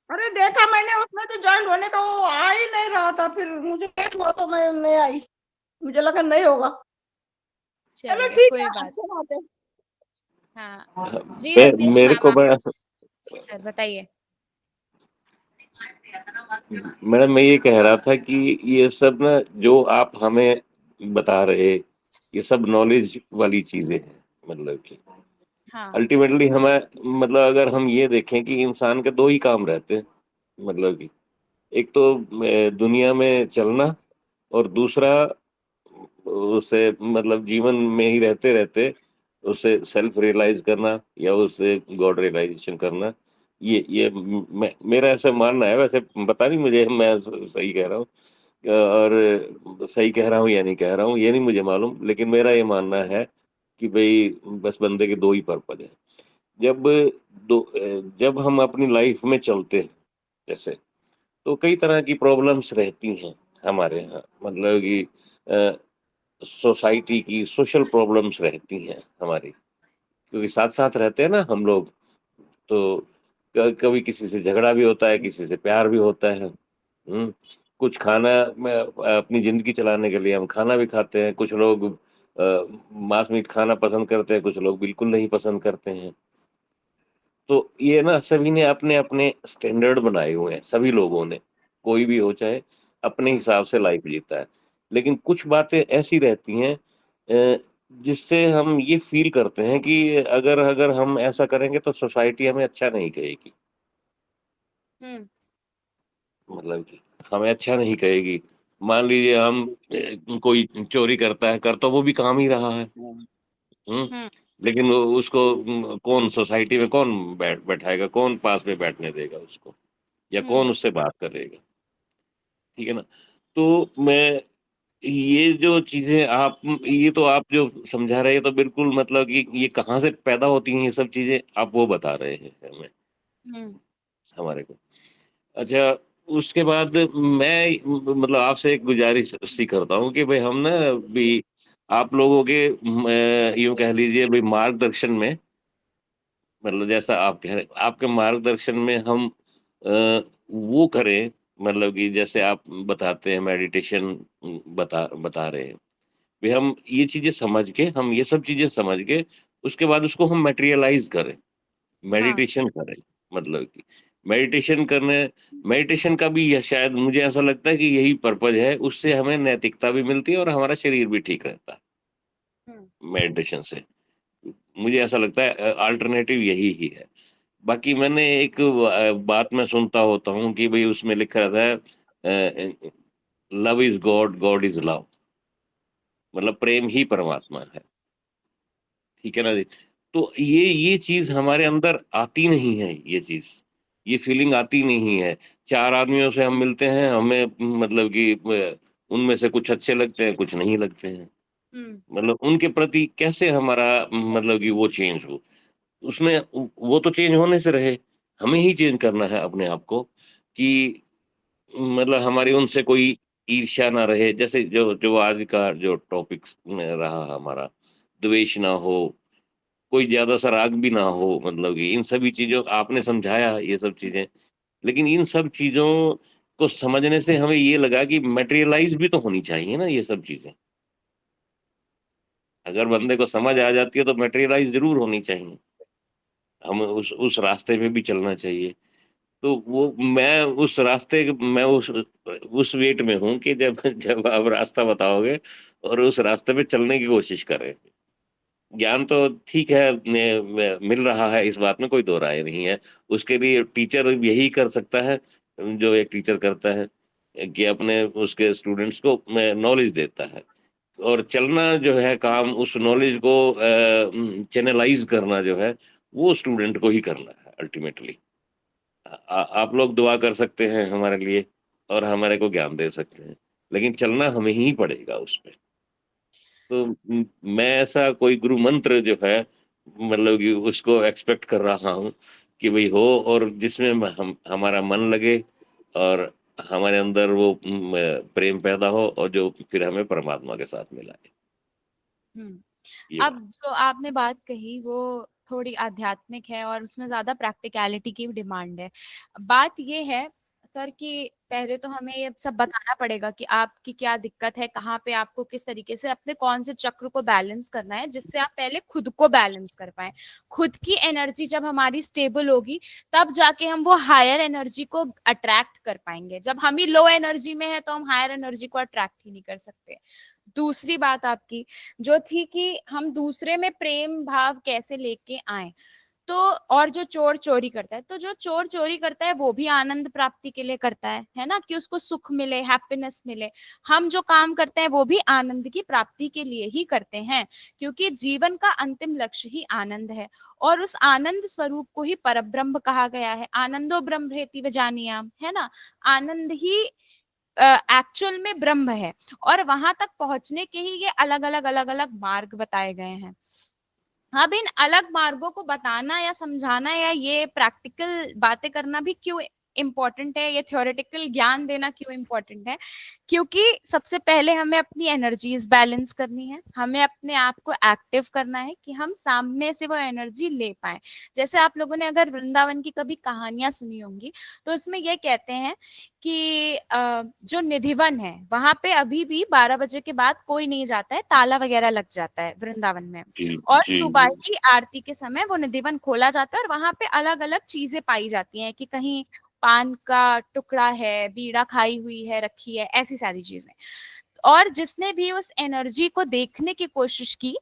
अरे देखा मैंने, उसमें तो ज्वाइन होने का वो आ ही नहीं रहा था, फिर मुझे लेट हुआ तो मैं नहीं आई। मुझे लगा नहीं होगा। चलो चलिए, ठीक है, कोई बात। अच्छा बात है। हाँ जी, रत्नेश मेरे मैम को आप। मैं जी सर, बताइए। मैडम मैं ये कह रहा था कि ये सब ना जो आप हमें बता रहे, ये सब नॉलेज वाली चीजें हैं। मतलब कि हाँ। अल्टीमेटली हमें, मतलब अगर हम ये देखें कि इंसान के दो ही काम रहते हैं। मतलब कि एक तो दुनिया में चलना, और दूसरा उसे मतलब जीवन में ही रहते रहते उसे सेल्फ रियलाइज करना या उसे गॉड रियलाइजेशन करना। ये मेरा ऐसा मानना है। वैसे पता नहीं मुझे, मैं सही कह रहा हूँ और सही कह रहा हूँ या नहीं कह रहा हूँ ये नहीं मुझे मालूम, लेकिन मेरा ये मानना है कि भाई बस बंदे के दो ही पर्पज है। जब जब हम अपनी लाइफ में चलते हैं जैसे, तो कई तरह की प्रॉब्लम्स रहती हैं हमारे यहाँ। मतलब कि सोसाइटी की सोशल प्रॉब्लम्स रहती हैं हमारी, क्योंकि साथ-साथ रहते हैं ना हम लोग, तो कभी किसी से झगड़ा भी होता है, किसी से प्यार भी होता है। कुछ खाना में अपनी ज़िंदगी चलाने के लिए हम खाना भी खाते हैं। कुछ लोग मांस-मीट खाना पसंद करते हैं, कुछ लोग बिल्कुल नहीं पसंद करते हैं। तो ये ना सभी ने अपने-अपने स्टैंडर्ड बनाए हुए हैं, सभी लोगों ने। कोई भी हो चाहे अपने हिसाब से लाइफ़ जीता है। लेकिन कुछ बातें ऐसी रहती हैं जिससे हम ये फ़ील करते हैं कि अगर अगर हम ऐसा करेंगे तो सोसाइटी हमें अच्छा नहीं कहेगी। हुँ। मतलब कि हमें अच्छा नहीं कहेगी। मान लीजिए हम कोई चोरी करता है, कर तो वो भी काम ही रहा है। हुँ? हुँ, लेकिन वो उसको कौन सोसाइटी में कौन बैठाएगा, कौन पास में बैठने देगा उसको? या कौन हुँ, उससे बात करेगा? ठीक है ना? तो मैं ये जो चीज़ें आप ये तो आप जो समझा रहे हैं, तो बिल्कुल मतलब कि ये कहाँ से पैदा होती हैं ये सब चीज़ें, आप वो बता रहे हैं हमें, हुँ, हमारे को। अच्छा, उसके बाद मैं मतलब आपसे एक गुज़ारिश-सी करता हूँ कि भई हम ना भी आप लोगों के यूँ कह लीजिए भई मार्गदर्शन में, मतलब जैसा आप कह रहे हैं, आपके मार्गदर्शन में हम वो करें, मतलब कि जैसे आप बताते हैं मेडिटेशन बता बता रहे हैं। भी हम ये चीज़ें समझ के, हम ये सब चीज़ें समझ के, उसके बाद उसको हम मटेरियलाइज़ करें, हाँ, मेडिटेशन करें। मतलब कि मेडिटेशन करने मेडिटेशन का भी ये शायद मुझे ऐसा लगता है कि यही पर्पज़ है, उससे हमें नैतिकता भी मिलती है और हमारा शरीर भी ठीक रहता है, हुँ, मेडिटेशन से। मुझे ऐसा लगता है अल्टरनेटिव यही ही है। बाकी मैंने एक बात मैं सुनता होता हूँ कि भई उसमें लिखा रहता है love is God, God is love. मतलब प्रेम ही परमात्मा है। ठीक है ना जी? तो ये चीज़ हमारे अंदर आती नहीं है ये चीज़। ये फीलिंग आती नहीं है। 4 आदमियों से हम मिलते हैं, हमें मतलब कि उनमें से कुछ अच्छे लगते हैं, कुछ नहीं लगते हैं। हुँ, मतलब उनके प्रति कैसे हमारा मतलब कि वो चेंज हो। उसमें वो तो चेंज होने से रहे, हमें ही चेंज करना है अपने आप को कि मतलब हमारी उनसे कोई ईर्ष्या ना रहे। जैसे जो जो आज का जो टॉपिक्स में रहा हमारा, द्वेष ना हो, कोई ज़्यादा-सा राग भी ना हो, मतलब कि इन सभी चीज़ों आपने समझाया ये सब चीज़ें। लेकिन इन सब चीज़ों को समझने से हमें ये लगा कि मटेरियलाइज़ भी तो होनी चाहिए ना ये सब चीज़ें। अगर बंदे को समझ आ जाती है तो मटेरियलाइज़ ज़रूर होनी चाहिए। हमें उस रास्ते पे भी चलना चाहिए। तो वो मैं उस रास्ते मैं उस वेट में हूँ कि जब जब आप रास्ता बताओगे और उस रास्ते पे चलने की कोशिश करें। ज्ञान तो ठीक है, मिल रहा है, इस बात में कोई दो राय नहीं है। उसके लिए टीचर यही कर सकता है जो एक टीचर करता है कि अपने उसके स्टूडेंट्स को नॉलेज देता है। और चलना जो है काम, उस नॉलेज को चैनलाइज़ करना जो है, वो स्टूडेंट को ही करना है अल्टीमेटली। आप लोग दुआ कर सकते हैं हमारे लिए और हमारे को ज्ञान दे सकते हैं, लेकिन चलना हमें ही पड़ेगा उसपे। तो मैं ऐसा कोई गुरु मंत्र जो है, मतलब कि उसको एक्सपेक्ट कर रहा हूँ कि भई हो, और जिसमें हम हमारा मन लगे और हमारे अंदर वो प्रेम पैदा हो और जो फिर हमें परमात्मा के साथ मिलाए। हुँ। ये अब बात। जो आपने बात कही वो थोड़ी आध्यात्मिक है और उसमें ज़्यादा प्रैक्टिकैलिटी की डिमांड है। बात ये है सर कि पहले तो हमें ये सब बताना पड़ेगा कि आपकी क्या दिक्कत है, कहाँ पे आपको किस तरीके से अपने कौन से चक्र को बैलेंस करना है, जिससे आप पहले खुद को बैलेंस कर पाएँ। खुद की एनर्जी जब हमारी स्टेबल होगी, तब जाके हम वो हायर एनर्जी को अट्रैक्ट कर पाएँगे। जब हम ही लो एनर्जी में हैं, तो हम हायर एनर्जी को अट्रैक्ट ही नहीं कर सकते। दूसरी बात आपकी जो थी कि हम दूसरे में प्रेम भाव कैसे लेके आए, तो और जो चोर चोरी करता है, तो जो चोर चोरी करता है वो भी आनंद प्राप्ति के लिए करता है ना, कि उसको सुख मिले, हैप्पीनेस मिले। हम जो काम करते हैं वो भी आनंद की प्राप्ति के लिए ही करते हैं, क्योंकि जीवन का अंतिम लक्ष्य ही आनंद है, और उस आनंद स्वरूप को ही परब्रह्म कहा गया है। आनंदो ब्रह्मेति विजानीयाम, है ना, आनंद ही एक्चुअल में ब्रह्म है, और वहां तक पहुंचने के ही ये अलग अलग मार्ग बताए गए हैं। अब इन अलग मार्गों को बताना या समझाना या ये प्रैक्टिकल बातें करना भी क्यों इम्पोर्टेंट है, ये थ्योरेटिकल ज्ञान देना क्यों इम्पोर्टेंट है, क्योंकि सबसे पहले हमें अपनी एनर्जीज बैलेंस करनी है, हमें अपने आप को एक्टिव करना है कि हम सामने से वो एनर्जी ले पाए। जैसे आप लोगों ने अगर वृंदावन की कभी कहानियां सुनी होंगी, तो इसमें ये कहते हैं कि जो निधिवन है वहां पे अभी भी 12 बजे के बाद कोई नहीं जाता है, ताला वगैरह लग जाता है वृंदावन में, जी और जी सुबह जी ही आरती के समय वो निधिवन खोला जाता है, और वहां पे अलग अलग चीजें पाई जाती हैं, कि कहीं पान का टुकड़ा है, बीड़ा खाई हुई है रखी है, ऐसी सारी चीजें। और जिसने भी उस एनर्जी को देखने की कोशिश की,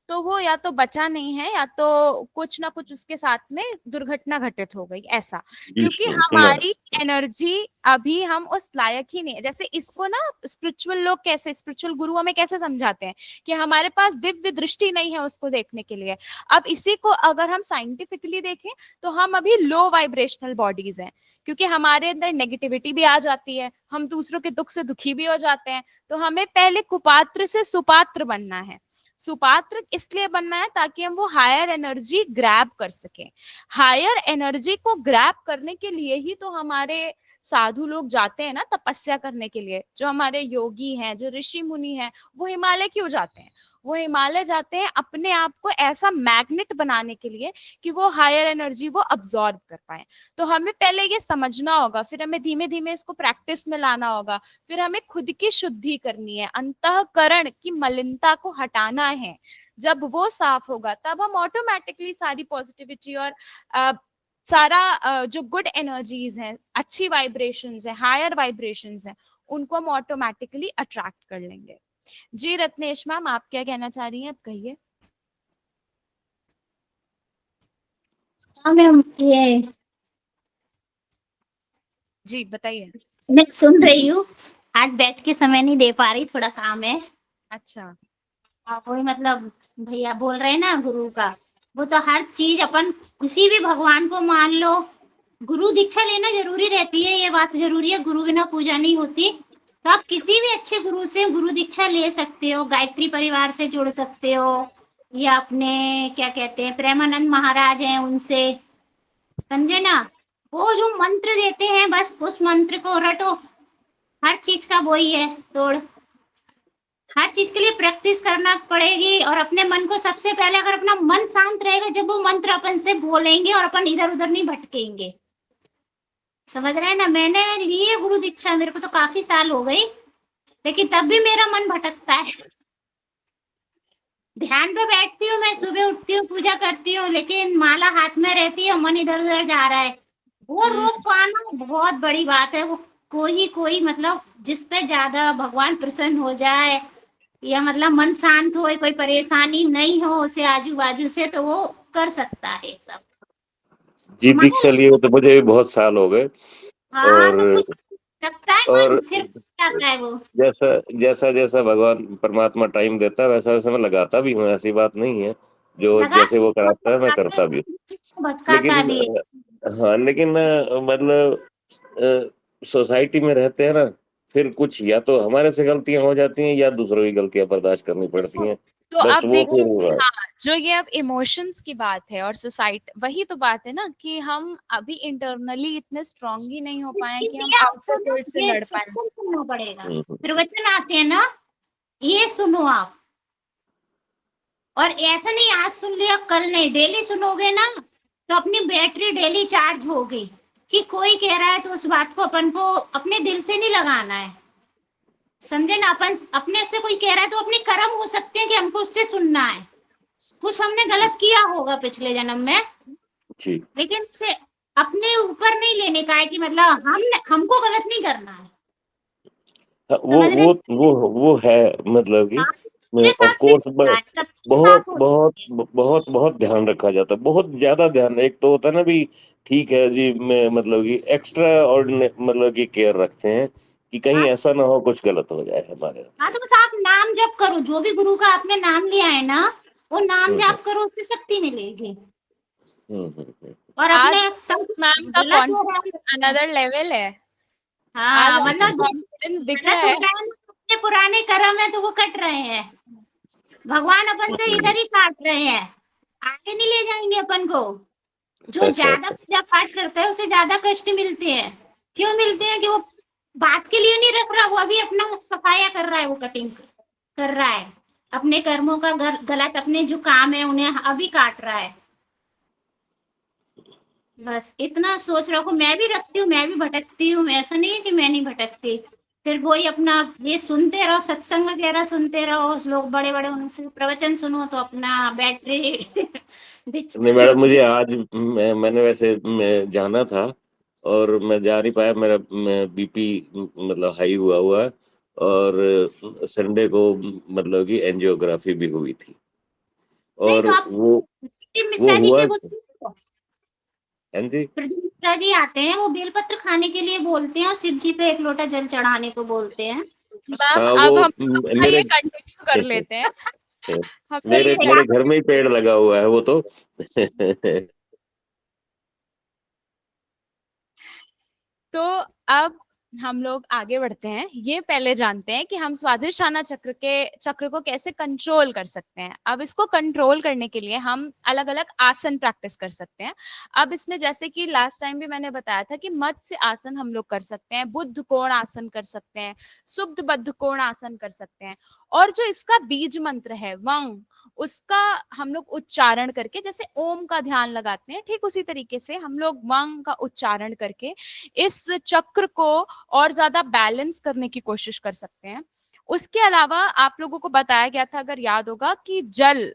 तो वो या तो बचा नहीं है, या तो कुछ ना कुछ उसके साथ में दुर्घटना घटित हो गई, ऐसा। जी क्योंकि सुना है। हमारी एनर्जी अभी हम उस लायक ही नहीं है। जैसे इसको ना स्पिरिचुअल लोग कैसे, स्पिरिचुअल गुरु हमें कैसे समझाते हैं कि हमारे पास दिव्य दृष्टि नहीं है उसको देखने के लिए। अब इसी को अगर हम साइंटिफिकली देखें, तो हम अभी लो वाइब्रेशनल बॉडीज हैं, क्योंकि हमारे अंदर नेगेटिविटी भी आ जाती है, हम दूसरों के दुख से दुखी भी हो जाते हैं। तो हमें पहले कुपात्र से सुपात्र बनना है। सुपात्र इसलिए बनना है ताकि हम वो हायर एनर्जी ग्रैब कर सकें। हायर एनर्जी को ग्रैब करने के लिए ही तो हमारे साधु लोग जाते हैं ना तपस्या करने के लिए। जो हमारे योगी हैं, जो ऋषि मुनि हैं, वो हिमालय क्यों जाते हैं? वो हिमालय जाते हैं अपने आप को ऐसा मैग्नेट बनाने के लिए कि वो हायर एनर्जी वो अब्सॉर्ब कर पाए। तो हमें पहले ये समझना होगा, फिर हमें धीमे धीमे इसको प्रैक्टिस में लाना होगा, फिर हमें खुद की शुद्धि करनी है, अंतःकरण की मलिनता को हटाना है। जब वो साफ होगा तब हम ऑटोमेटिकली सारी पॉजिटिविटी और सारा जो गुड एनर्जीज हैं, अच्छी वाइब्रेशंस है, हायर वाइब्रेशंस है, उनको हम ऑटोमेटिकली अट्रैक्ट कर लेंगे। जी रत्नेश मैम, आप क्या कहना चाह रही हैं, आप कहिए। हाँ मैम, ये जी बताइए। मैं सुन रही हूँ, आज बैठ के समय नहीं दे पा रही, थोड़ा काम है। अच्छा। वही मतलब भैया बोल रहे हैं ना गुरु का, वो तो हर चीज अपन किसी भी भगवान को मान लो, गुरु दीक्षा लेना जरूरी रहती है, ये बात जरूरी है, गुरु बिना पूजा नहीं होती। तो आप किसी भी अच्छे गुरु से गुरु दीक्षा ले सकते हो, गायत्री परिवार से जुड़ सकते हो, या अपने क्या कहते हैं प्रेमानंद महाराज हैं उनसे, समझे ना, वो जो मंत्र देते हैं बस उस मंत्र को रटो, हर चीज का वही है तोड़। हर चीज के लिए प्रैक्टिस करना पड़ेगी, और अपने मन को सबसे पहले, अगर अपना मन शांत रहेगा जब वो मंत्र अपन से बोलेंगे, और अपन इधर उधर नहीं भटकेंगे, समझ रहे हैं ना। मैंने ली है गुरु दीक्षा, मेरे को तो काफी साल हो गई, लेकिन तब भी मेरा मन भटकता है। ध्यान पे बैठती हूँ मैं, सुबह उठती हूँ, पूजा करती हूँ, लेकिन माला हाथ में रहती है, मन इधर उधर जा रहा है। वो रोक पाना बहुत बड़ी बात है। वो कोई मतलब जिस पे ज्यादा भगवान प्रसन्न हो जाए, या मतलब मन शांत हो, कोई परेशानी नहीं हो उसे आजू बाजू से, तो वो कर सकता है सब। जी दीक्षा लिए तो मुझे भी बहुत साल हो गए। हाँ, और तो कुछ लगता है और मन, फिर जाता है वो। जैसा भगवान परमात्मा टाइम देता है वैसा वैसा मैं लगाता भी हूँ, ऐसी बात नहीं है। जो लगा जैसे वो कराता है मैं करता भी हूँ। भटकाता भी है। लेकिन हाँ, लेकिन मतलब सोसाइटी में रहते हैं ना, फिर कुछ या तो हमारे से गलतियां हो जाती हैं या दूसरों की गलतियां बर्दाश्त करनी पड़ती हैं। तो बस अब वो फिर देखिए, हाँ, जो ये अब इमोशंस की बात है और सोसाइटी, वही तो बात है ना कि हम अभी इंटरनली इतने स्ट्रांग ही नहीं हो पाए कि हम आउटर वर्ल्ड से लड़ पाए। सुनना पड़ेगा, प्रवचन आते हैं ना, ये सुनो आप, और ऐसा नहीं आज सुन लिया कल नहीं, डेली सुनोगे ना, तो अपनी बैटरी डेली चार्ज होगी। कि कोई कह रहा है तो उस बात को अपन को अपने दिल से नहीं लगाना है, समझे ना। अपन अपने से कोई कह रहा है तो अपने कर्म हो सकते हैं कि हमको उससे सुनना है, कुछ हमने गलत किया होगा पिछले जन्म में, लेकिन उसे अपने ऊपर नहीं लेने का है कि मतलब हमको गलत नहीं करना है। हाँ, समझ रहे हैं? वो है, मतलब कि हाँ, मेरे ऑफ साथ भी कोर्स होता है, सबके बहुत साथ होता बहुत बहुत बहुत ध्यान रखा जाता है, बहुत ज्यादा ध्यान। एक तो होता है ना भी, ठीक है जी, मैं मतलब कि एक्स्ट्रा और मतलब कि केयर रखते हैं कि है। कहीं ऐसा ना हो कुछ गलत हो जाए हमारे हाँ, से। तो बस आप नाम जप करो, जो भी गुरु का आपने नाम लिया है ना, वो नाम हम्म जाप करो, उससे शक्ति मिलेगी। हम्म। और अपने आज सब मैम का गलत हो रहा कॉन्फिडेंस है। अनदर लेवल है। आज हाँ, आपका मतलब कॉन्फिडेंस दिख रहा गलत हो है। रहा है ना, अपने पुराने कर्म है तो वो कट रहे हैं। भगवान अपन से इधर ही काट रहे हैं, आगे नहीं ले जाएंगे अपन को। जो ज्यादा पूजा पाठ करता है उसे ज्यादा कष्ट मिलते हैं। क्यों मिलते हैं? कि वो बात के लिए नहीं रख रहा, वो अभी अपना सफाया कर रहा है, वो कटिंग कर रहा है अपने कर्मों का, गलत अपने जो काम है उन्हें अभी काट रहा है। बस इतना सोच रखो। मैं भी रखती हूँ, मैं भी भटकती हूँ, ऐसा नहीं है कि मैं नहीं भटकती। फिर वही अपना ये सुनते रहो, सत्संग वगैरह सुनते रहो, लोग बड़े बड़े उनसे प्रवचन सुनो तो अपना बैटरी नहीं मैडम, मुझे आज मैंने वैसे जाना था और मैं जा नहीं पाया, मेरा बीपी मतलब हाई हुआ है। और संडे को मतलब कि एंजियोग्राफी भी हुई थी, नहीं और तो आप वो मिश्रा जी हुआ। के बोलते, हाँ जी। प्रदीप मिश्रा जी आते हैं, वो बेलपत्र खाने के लिए बोलते हैं और शिव जी पे एक लोटा जल चढ़ाने को बोलते हैं। मैम हाँ, अब वो हम अपना मेरे ये कंटिन्यू कर लेते हैं। हमने मेरे ये मेरे घर में ही पेड़ लगा हुआ है वो तो। तो अब हम लोग आगे बढ़ते हैं। ये पहले जानते हैं कि हम स्वादिष्ठाना चक्र को कैसे कंट्रोल कर सकते हैं। अब इसको कंट्रोल करने के लिए हम अलग अलग आसन प्रैक्टिस कर सकते हैं। अब इसमें जैसे कि लास्ट टाइम भी मैंने बताया था कि मत्स्य आसन हम लोग कर सकते हैं, बुद्ध कोण आसन कर सकते हैं, सुप्त बद्ध कोण आसन कर सकते हैं। और जो इसका बीज मंत्र है वंग, उसका हम लोग उच्चारण करके, जैसे ओम का ध्यान लगाते हैं ठीक उसी तरीके से हम लोग वंग का उच्चारण करके इस चक्र को और ज्यादा बैलेंस करने की कोशिश कर सकते हैं। उसके अलावा आप लोगों को बताया गया था, अगर याद होगा, कि जल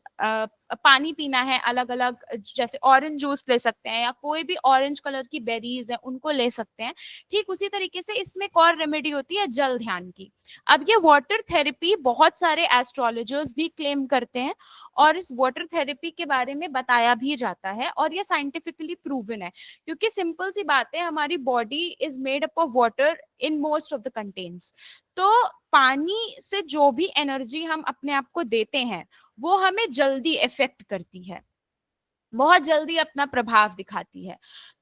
पानी पीना है अलग अलग, जैसे ऑरेंज जूस ले सकते हैं या कोई भी ऑरेंज कलर की बेरीज है उनको ले सकते हैं। ठीक उसी तरीके से इसमें एक और रेमेडी होती है जल ध्यान की। अब ये वाटर थेरेपी बहुत सारे एस्ट्रोलॉजर्स भी क्लेम करते हैं और इस वाटर थेरेपी के बारे में बताया भी जाता है और ये साइंटिफिकली प्रूवन है। क्योंकि सिंपल सी बात है, हमारी body is made up of water in most of the contains. तो पानी से जो भी एनर्जी हम अपने आप को देते हैं वो हमें जल्दी इफेक्ट करती है, बहुत जल्दी अपना प्रभाव दिखाती है।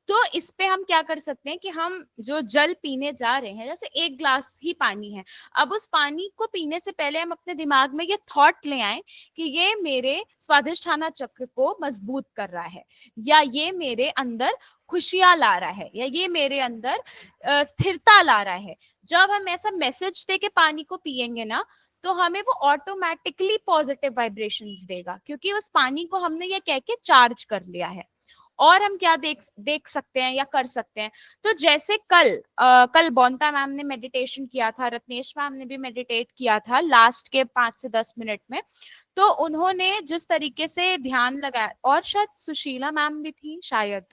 तो इस पे हम क्या कर सकते हैं कि हम जो जल पीने जा रहे हैं, जैसे एक ग्लास ही पानी है, अब उस पानी को पीने से पहले हम अपने दिमाग में ये थॉट ले आए कि ये मेरे स्वादिष्ठाना चक्र को मजबूत कर रहा है, या ये मेरे अंदर खुशियां ला रहा है, या ये मेरे अंदर स्थिरता ला रहा है। जब हम ऐसा मैसेज दे के पानी को पिएंगे ना, तो हमें वो ऑटोमेटिकली पॉजिटिव वाइब्रेशंस देगा, क्योंकि उस पानी को हमने ये कह के चार्ज कर लिया है। और हम क्या देख सकते हैं या कर सकते हैं, तो जैसे कल बोंता मैम ने मेडिटेशन किया था, रत्नेश मैम ने भी मेडिटेट किया था लास्ट के 5 से 10 मिनट में। तो उन्होंने जिस तरीके से ध्यान लगाया, और शायद सुशीला मैम भी थी शायद,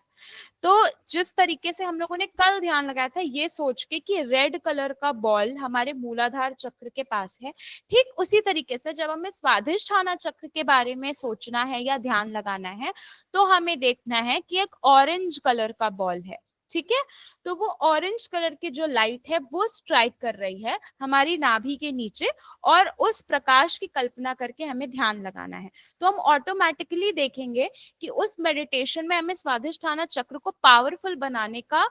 तो जिस तरीके से हम लोगों ने कल ध्यान लगाया था ये सोच के कि रेड कलर का बॉल हमारे मूलाधार चक्र के पास है, ठीक उसी तरीके से जब हमें स्वादिष्ठाना चक्र के बारे में सोचना है या ध्यान लगाना है, तो हमें देखना है कि एक ऑरेंज कलर का बॉल है। ठीक है, तो वो ऑरेंज कलर की जो लाइट है वो स्ट्राइक कर रही है हमारी नाभि के नीचे, और उस प्रकाश की कल्पना करके हमें ध्यान लगाना है। तो हम ऑटोमेटिकली देखेंगे कि उस मेडिटेशन में हमें स्वादिष्ठाना चक्र को पावरफुल बनाने का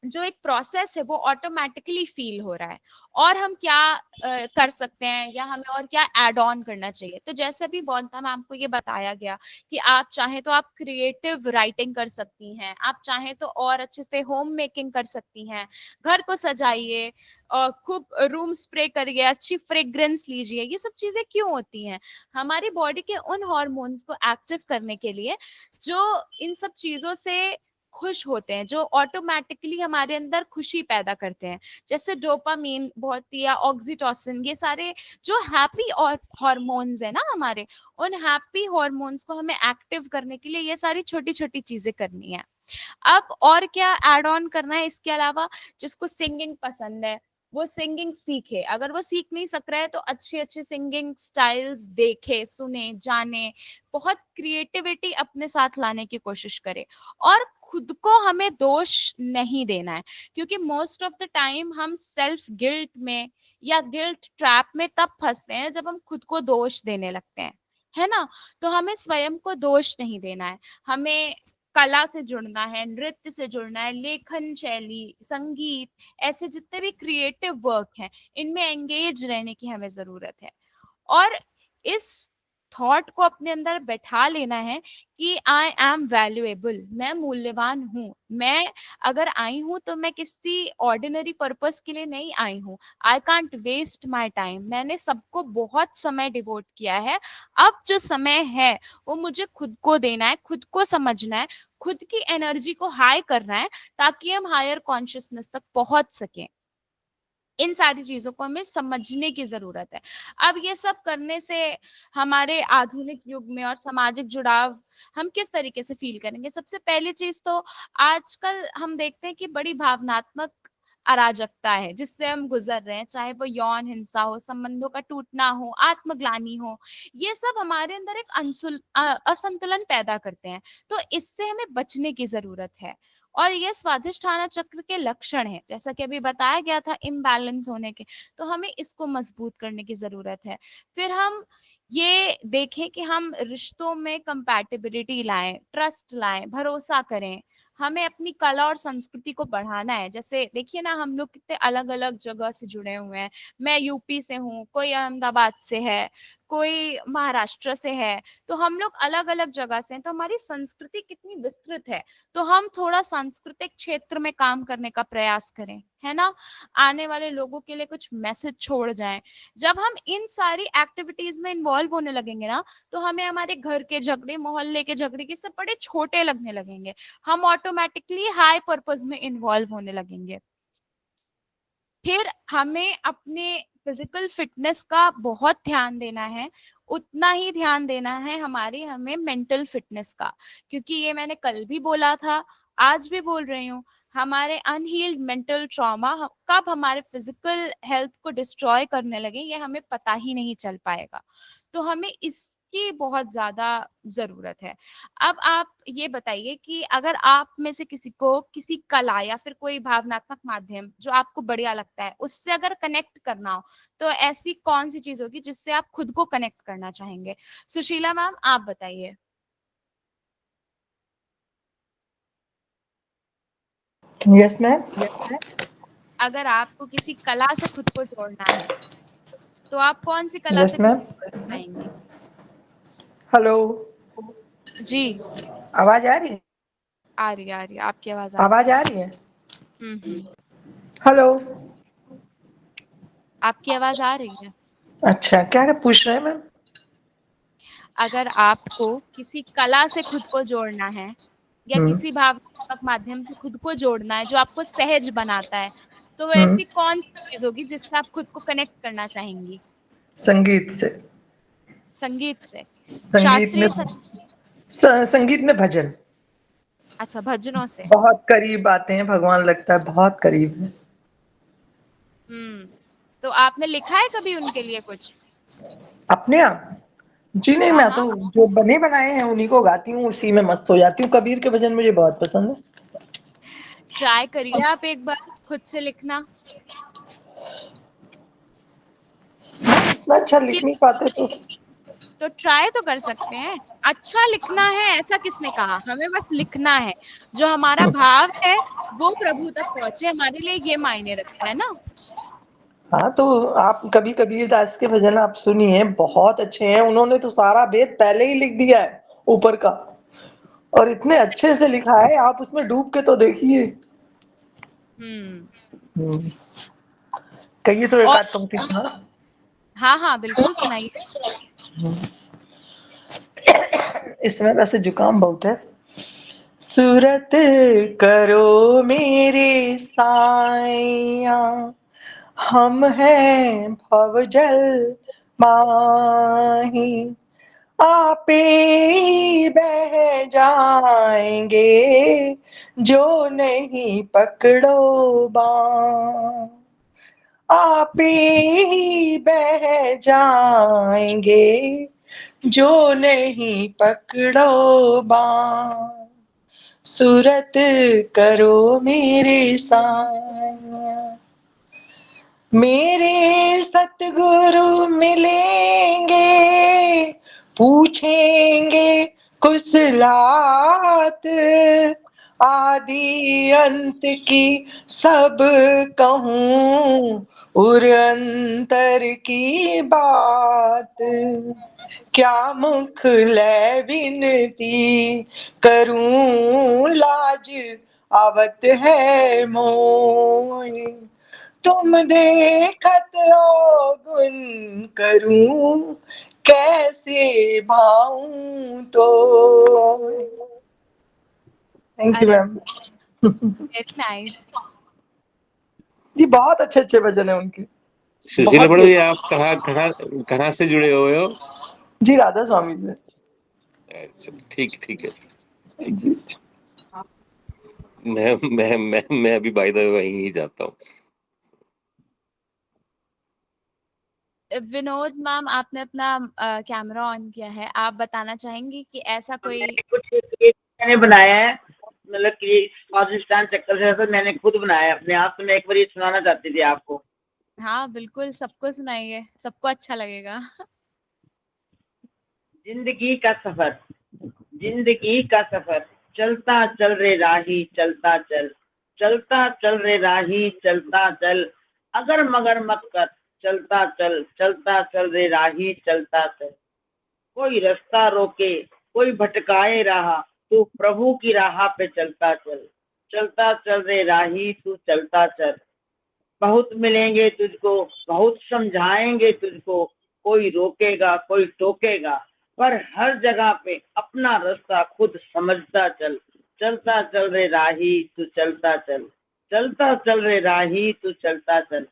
जो एक प्रोसेस है वो ऑटोमेटिकली फील हो रहा है। और हम क्या कर सकते हैं या हमें और क्या ऐड ऑन करना चाहिए, तो जैसे अभी बोंता मैम को ये बताया गया कि आप चाहें तो आप क्रिएटिव राइटिंग कर सकती हैं, आप चाहें तो और अच्छे से होम मेकिंग कर सकती हैं, घर को सजाइए और खूब रूम स्प्रे करिए, अच्छी फ्रेग्रेंस लीजिए। ये सब चीजें क्यों होती हैं? हमारी बॉडी के उन हॉर्मोन्स को एक्टिव करने के लिए जो इन सब चीजों से खुश होते हैं, जो ऑटोमेटिकली हमारे अंदर खुशी पैदा करते हैं, जैसे डोपामीन बहुत ही, या ऑक्सीटोसिन, ये सारे जो हैप्पी और हॉर्मोन्स है ना हमारे, उन हैप्पी हॉर्मोन्स को हमें एक्टिव करने के लिए ये सारी छोटी छोटी चीजें करनी है। अब और क्या ऐड ऑन करना है इसके अलावा? जिसको सिंगिंग पसंद है वो सिंगिंग सीखे। अगर वो सीख नहीं सक रहा है तो अच्छी अच्छी सिंगिंग स्टाइल्स देखे, सुने, जाने, बहुत क्रिएटिविटी अपने साथ लाने की कोशिश करे। और खुद को हमें दोष नहीं देना है, क्योंकि मोस्ट ऑफ द टाइम हम सेल्फ गिल्ट में या गिल्ट ट्रैप में तब फंसते हैं जब हम खुद को दोष देने लगते हैं, है ना। तो हमें स्वयं को दोष नहीं देना है, हमें कला से जुड़ना है, नृत्य से जुड़ना है, लेखन शैली, संगीत, ऐसे जितने भी क्रिएटिव वर्क हैं इनमें एंगेज रहने की हमें जरूरत है। और इस थॉट को अपने अंदर बैठा लेना है कि आई एम वैल्यूएबल, मैं मूल्यवान हूँ। मैं अगर आई हूँ तो मैं किसी ऑर्डिनरी पर्पस के लिए नहीं आई हूँ। I can't waste my time, मैंने सबको बहुत समय डिवोट किया है, अब जो समय है वो मुझे खुद को देना है, खुद को समझना है, खुद की एनर्जी को हाई करना है, ताकि हम हायर कॉन्शियसनेस तक पहुंच सकें। इन सारी चीजों को हमें समझने की जरूरत है। अब ये सब करने से हमारे आधुनिक युग में और सामाजिक जुड़ाव हम किस तरीके से फील करेंगे। सबसे पहली चीज तो आजकल हम देखते हैं कि बड़ी भावनात्मक अराजकता है जिससे हम गुजर रहे हैं, चाहे वो यौन हिंसा हो, संबंधों का टूटना हो, आत्मग्लानि हो, ये सब हमारे अंदर एक असंतुलन पैदा करते हैं। तो इससे हमें बचने की जरूरत है। और ये स्वाधिष्ठान चक्र के लक्षण है, जैसा कि अभी बताया गया था इम्बैलेंस होने के, तो हमें इसको मजबूत करने की जरूरत है। फिर हम ये देखें कि हम रिश्तों में कंपैटिबिलिटी लाएं, ट्रस्ट लाएं, भरोसा करें। हमें अपनी कला और संस्कृति को बढ़ाना है। जैसे देखिए ना, हम लोग कितने अलग अलग जगह से जुड़े हुए हैं। मैं यूपी से हूँ, कोई अहमदाबाद से है, कोई महाराष्ट्र से है, तो हम लोग अलग अलग जगह से हैं, तो हमारी संस्कृति कितनी विस्तृत है। तो हम थोड़ा सांस्कृतिक क्षेत्र में काम करने का प्रयास करें, है ना, आने वाले लोगों के लिए कुछ मैसेज छोड़ जाएं। जब हम इन सारी एक्टिविटीज में इन्वॉल्व होने लगेंगे ना, तो हमें हमारे घर के झगड़े, मोहल्ले के झगड़े के सब बड़े छोटे लगने लगेंगे। हम ऑटोमेटिकली हाई पर्पस में इन्वॉल्व होने लगेंगे। फिर हमें अपने फिजिकल फिटनेस का बहुत ध्यान देना है, उतना ही ध्यान देना है हमें मेंटल फिटनेस का। क्योंकि ये मैंने कल भी बोला था, आज भी बोल रही हूँ, हमारे अनहील्ड मेंटल ट्रॉमा कब हमारे फिजिकल हेल्थ को डिस्ट्रॉय करने लगे ये हमें पता ही नहीं चल पाएगा। तो हमें इसकी बहुत ज्यादा जरूरत है। अब आप ये बताइए कि अगर आप में से किसी को किसी कला या फिर कोई भावनात्मक माध्यम जो आपको बढ़िया लगता है उससे अगर कनेक्ट करना हो, तो ऐसी कौन सी चीज होगी जिससे आप खुद को कनेक्ट करना चाहेंगे। सुशीला मैम, आप बताइए। Yes ma'am. अगर आपको किसी कला से खुद को जोड़ना है तो आप कौन सी कला से यस खुद मैम। को जोड़ना चाहेंगे। हेलो, जी, आवाज आ रही है? आ रही है, आपकी आवाज आ रही आवाज आ रही है? है। हेलो, आपकी आवाज आ रही है। अच्छा, क्या पूछ रहे हैं मैम? अगर आपको किसी कला से खुद को जोड़ना है या किसी भावनात्मक माध्यम से खुद को जोड़ना है जो आपको सहज बनाता है, तो वो ऐसी कौन सी चीज होगी जिससे आप खुद को कनेक्ट करना चाहेंगी। संगीत से। संगीत से। संगीत में शास्त्रीय संगीत में भजन अच्छा, भजनों से। बहुत करीब आते हैं, भगवान लगता है बहुत करीब है। तो आपने लिखा है कभी उनके लिए कुछ। अपने आप? जी नहीं, हाँ मैं हाँ, तो जो बने बनाए हैं उन्हीं को गाती हूँ, उसी में मस्त हो जाती हूँ। कबीर के भजन मुझे बहुत पसंद है। ट्राई करिए आप एक बार खुद से लिखना। इतना अच्छा लिख नहीं पाते तो ट्राई तो कर सकते हैं। अच्छा लिखना है ऐसा किसने कहा, हमें बस लिखना है। जो हमारा भाव है वो प्रभु तक पहुंचे, हमारे लिए ये मायने रखता है ना। हाँ, तो आप कभी कबीर दास के भजन आप सुनिए, बहुत अच्छे हैं। उन्होंने तो सारा वेद पहले ही लिख दिया है ऊपर का, और इतने अच्छे से लिखा है, आप उसमें डूब के तो देखिए। कहिए तो एक और आध पंक्ति सुना। हाँ हाँ, बिल्कुल सुनाइए। इसमें वैसे जुकाम बहुत है। सूरत करो मेरे साईया, हम हैं भवजल माही, आपे बह जाएंगे जो नहीं पकड़ो बाँ। आप ही बह जाएंगे जो नहीं पकड़ो बाँ। सूरत करो मेरे साया, मेरे सतगुरु मिलेंगे, पूछेंगे कुशलात, आदि अंत की सब कहूँ और अंतर की बात। क्या मुख लै विनती करूं, लाज आवत है मोय। तुम देखत हो गुण करूं, कैसे भाऊं तो। थैंक यू अरे मैम। Very nice. जी बहुत अच्छे अच्छे भजन है उनके, सुशीला बहुत मैडम ही जी, अच्छे। आप कहाँ कहाँ कहाँ से जुड़े हुए हो? जी राधा स्वामी से। अच्छा, ठीक ठीक है, ठीक। जी मैं अभी बाय द वे वहीं ही जाता हूँ। विनोद मैम, आपने अपना कैमरा ऑन किया है, आप बताना चाहेंगी कि ऐसा कोई। मैंने कुछ ये मैंने बनाया है, मतलब कि स्वादिष्टान चक्कर से तो मैंने खुद बनाया है अपने आप, तो मैं एक बार ये सुनाना चाहती थी आपको। हाँ बिल्कुल, सबको सुनाइए, सबको अच्छा लगेगा। जिंदगी का सफर, जिंदगी का सफर, चलता चल रे राही चलता चल, चलता चल रे राही चलता चल, अगर मगर मत कर, चलता चल रे राही चलता चल। कोई रास्ता रोके, कोई भटकाए राह, तू प्रभु की राह पे चलता चल, चलता चल रे राही तू चलता चल। बहुत मिलेंगे तुझको, बहुत समझाएंगे तुझको, कोई रोकेगा कोई टोकेगा, पर हर जगह पे अपना रास्ता खुद समझता चल, चलता चल रे राही तू चलता चल, चलता चल रे राही तू चलता चल।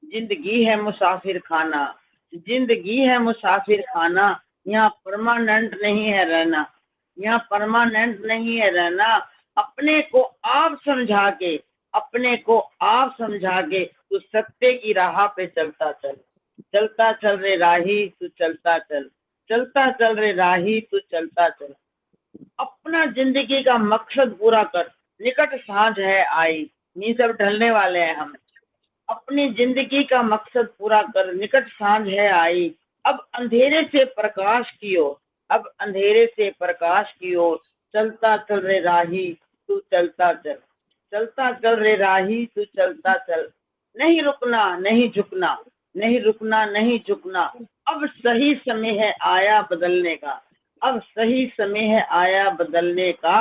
जिंदगी है मुसाफिर खाना, जिंदगी है मुसाफिर खाना, यहाँ परमानेंट नहीं है रहना, यहाँ परमानेंट नहीं है रहना। अपने को आप समझा के, अपने को आप समझा के तू सत्य की राह पे चलता चल, चलता चल रे राही तू चलता चल, चलता चल रे राही तू चलता चल। अपना जिंदगी का मकसद पूरा कर, निकट सांझ है आई, ये सब ढलने वाले हैं हम। अपनी जिंदगी का मकसद पूरा कर, निकट सांझ है आई, अब अंधेरे से प्रकाश की ओर, अब अंधेरे से प्रकाश की ओर, चलता चल रे राही तू चलता चल, चलता चल रे राही तू चलता चल। नहीं रुकना नहीं झुकना, नहीं रुकना नहीं झुकना, अब सही समय है आया बदलने का, अब सही समय है आया बदलने का।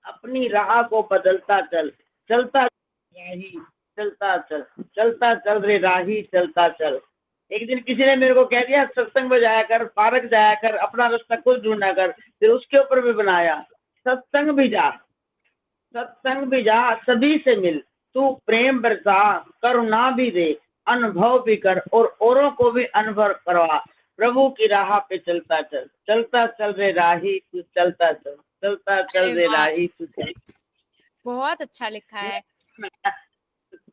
अपनी राह को बदलता चल, चलता राही चलता चल, चलता चल रे राही चलता चल। एक दिन किसी ने मेरे को कह दिया सत्संग में जाया कर, पार्क जाया कर, अपना रास्ता खुद ढूंढा कर, फिर उसके ऊपर भी बनाया, सत्संग भी जा, सत्संग भी जा, सभी से मिल, तू प्रेम बरसा, करुणा भी दे, अनुभव भी कर और औरों को भी अनुभव करवा, प्रभु की राह पे चलता चल, चलता चल रे राही तू चलता चल, चलता चल अरे रे वाह, राही तू चल। बहुत अच्छा लिखा है।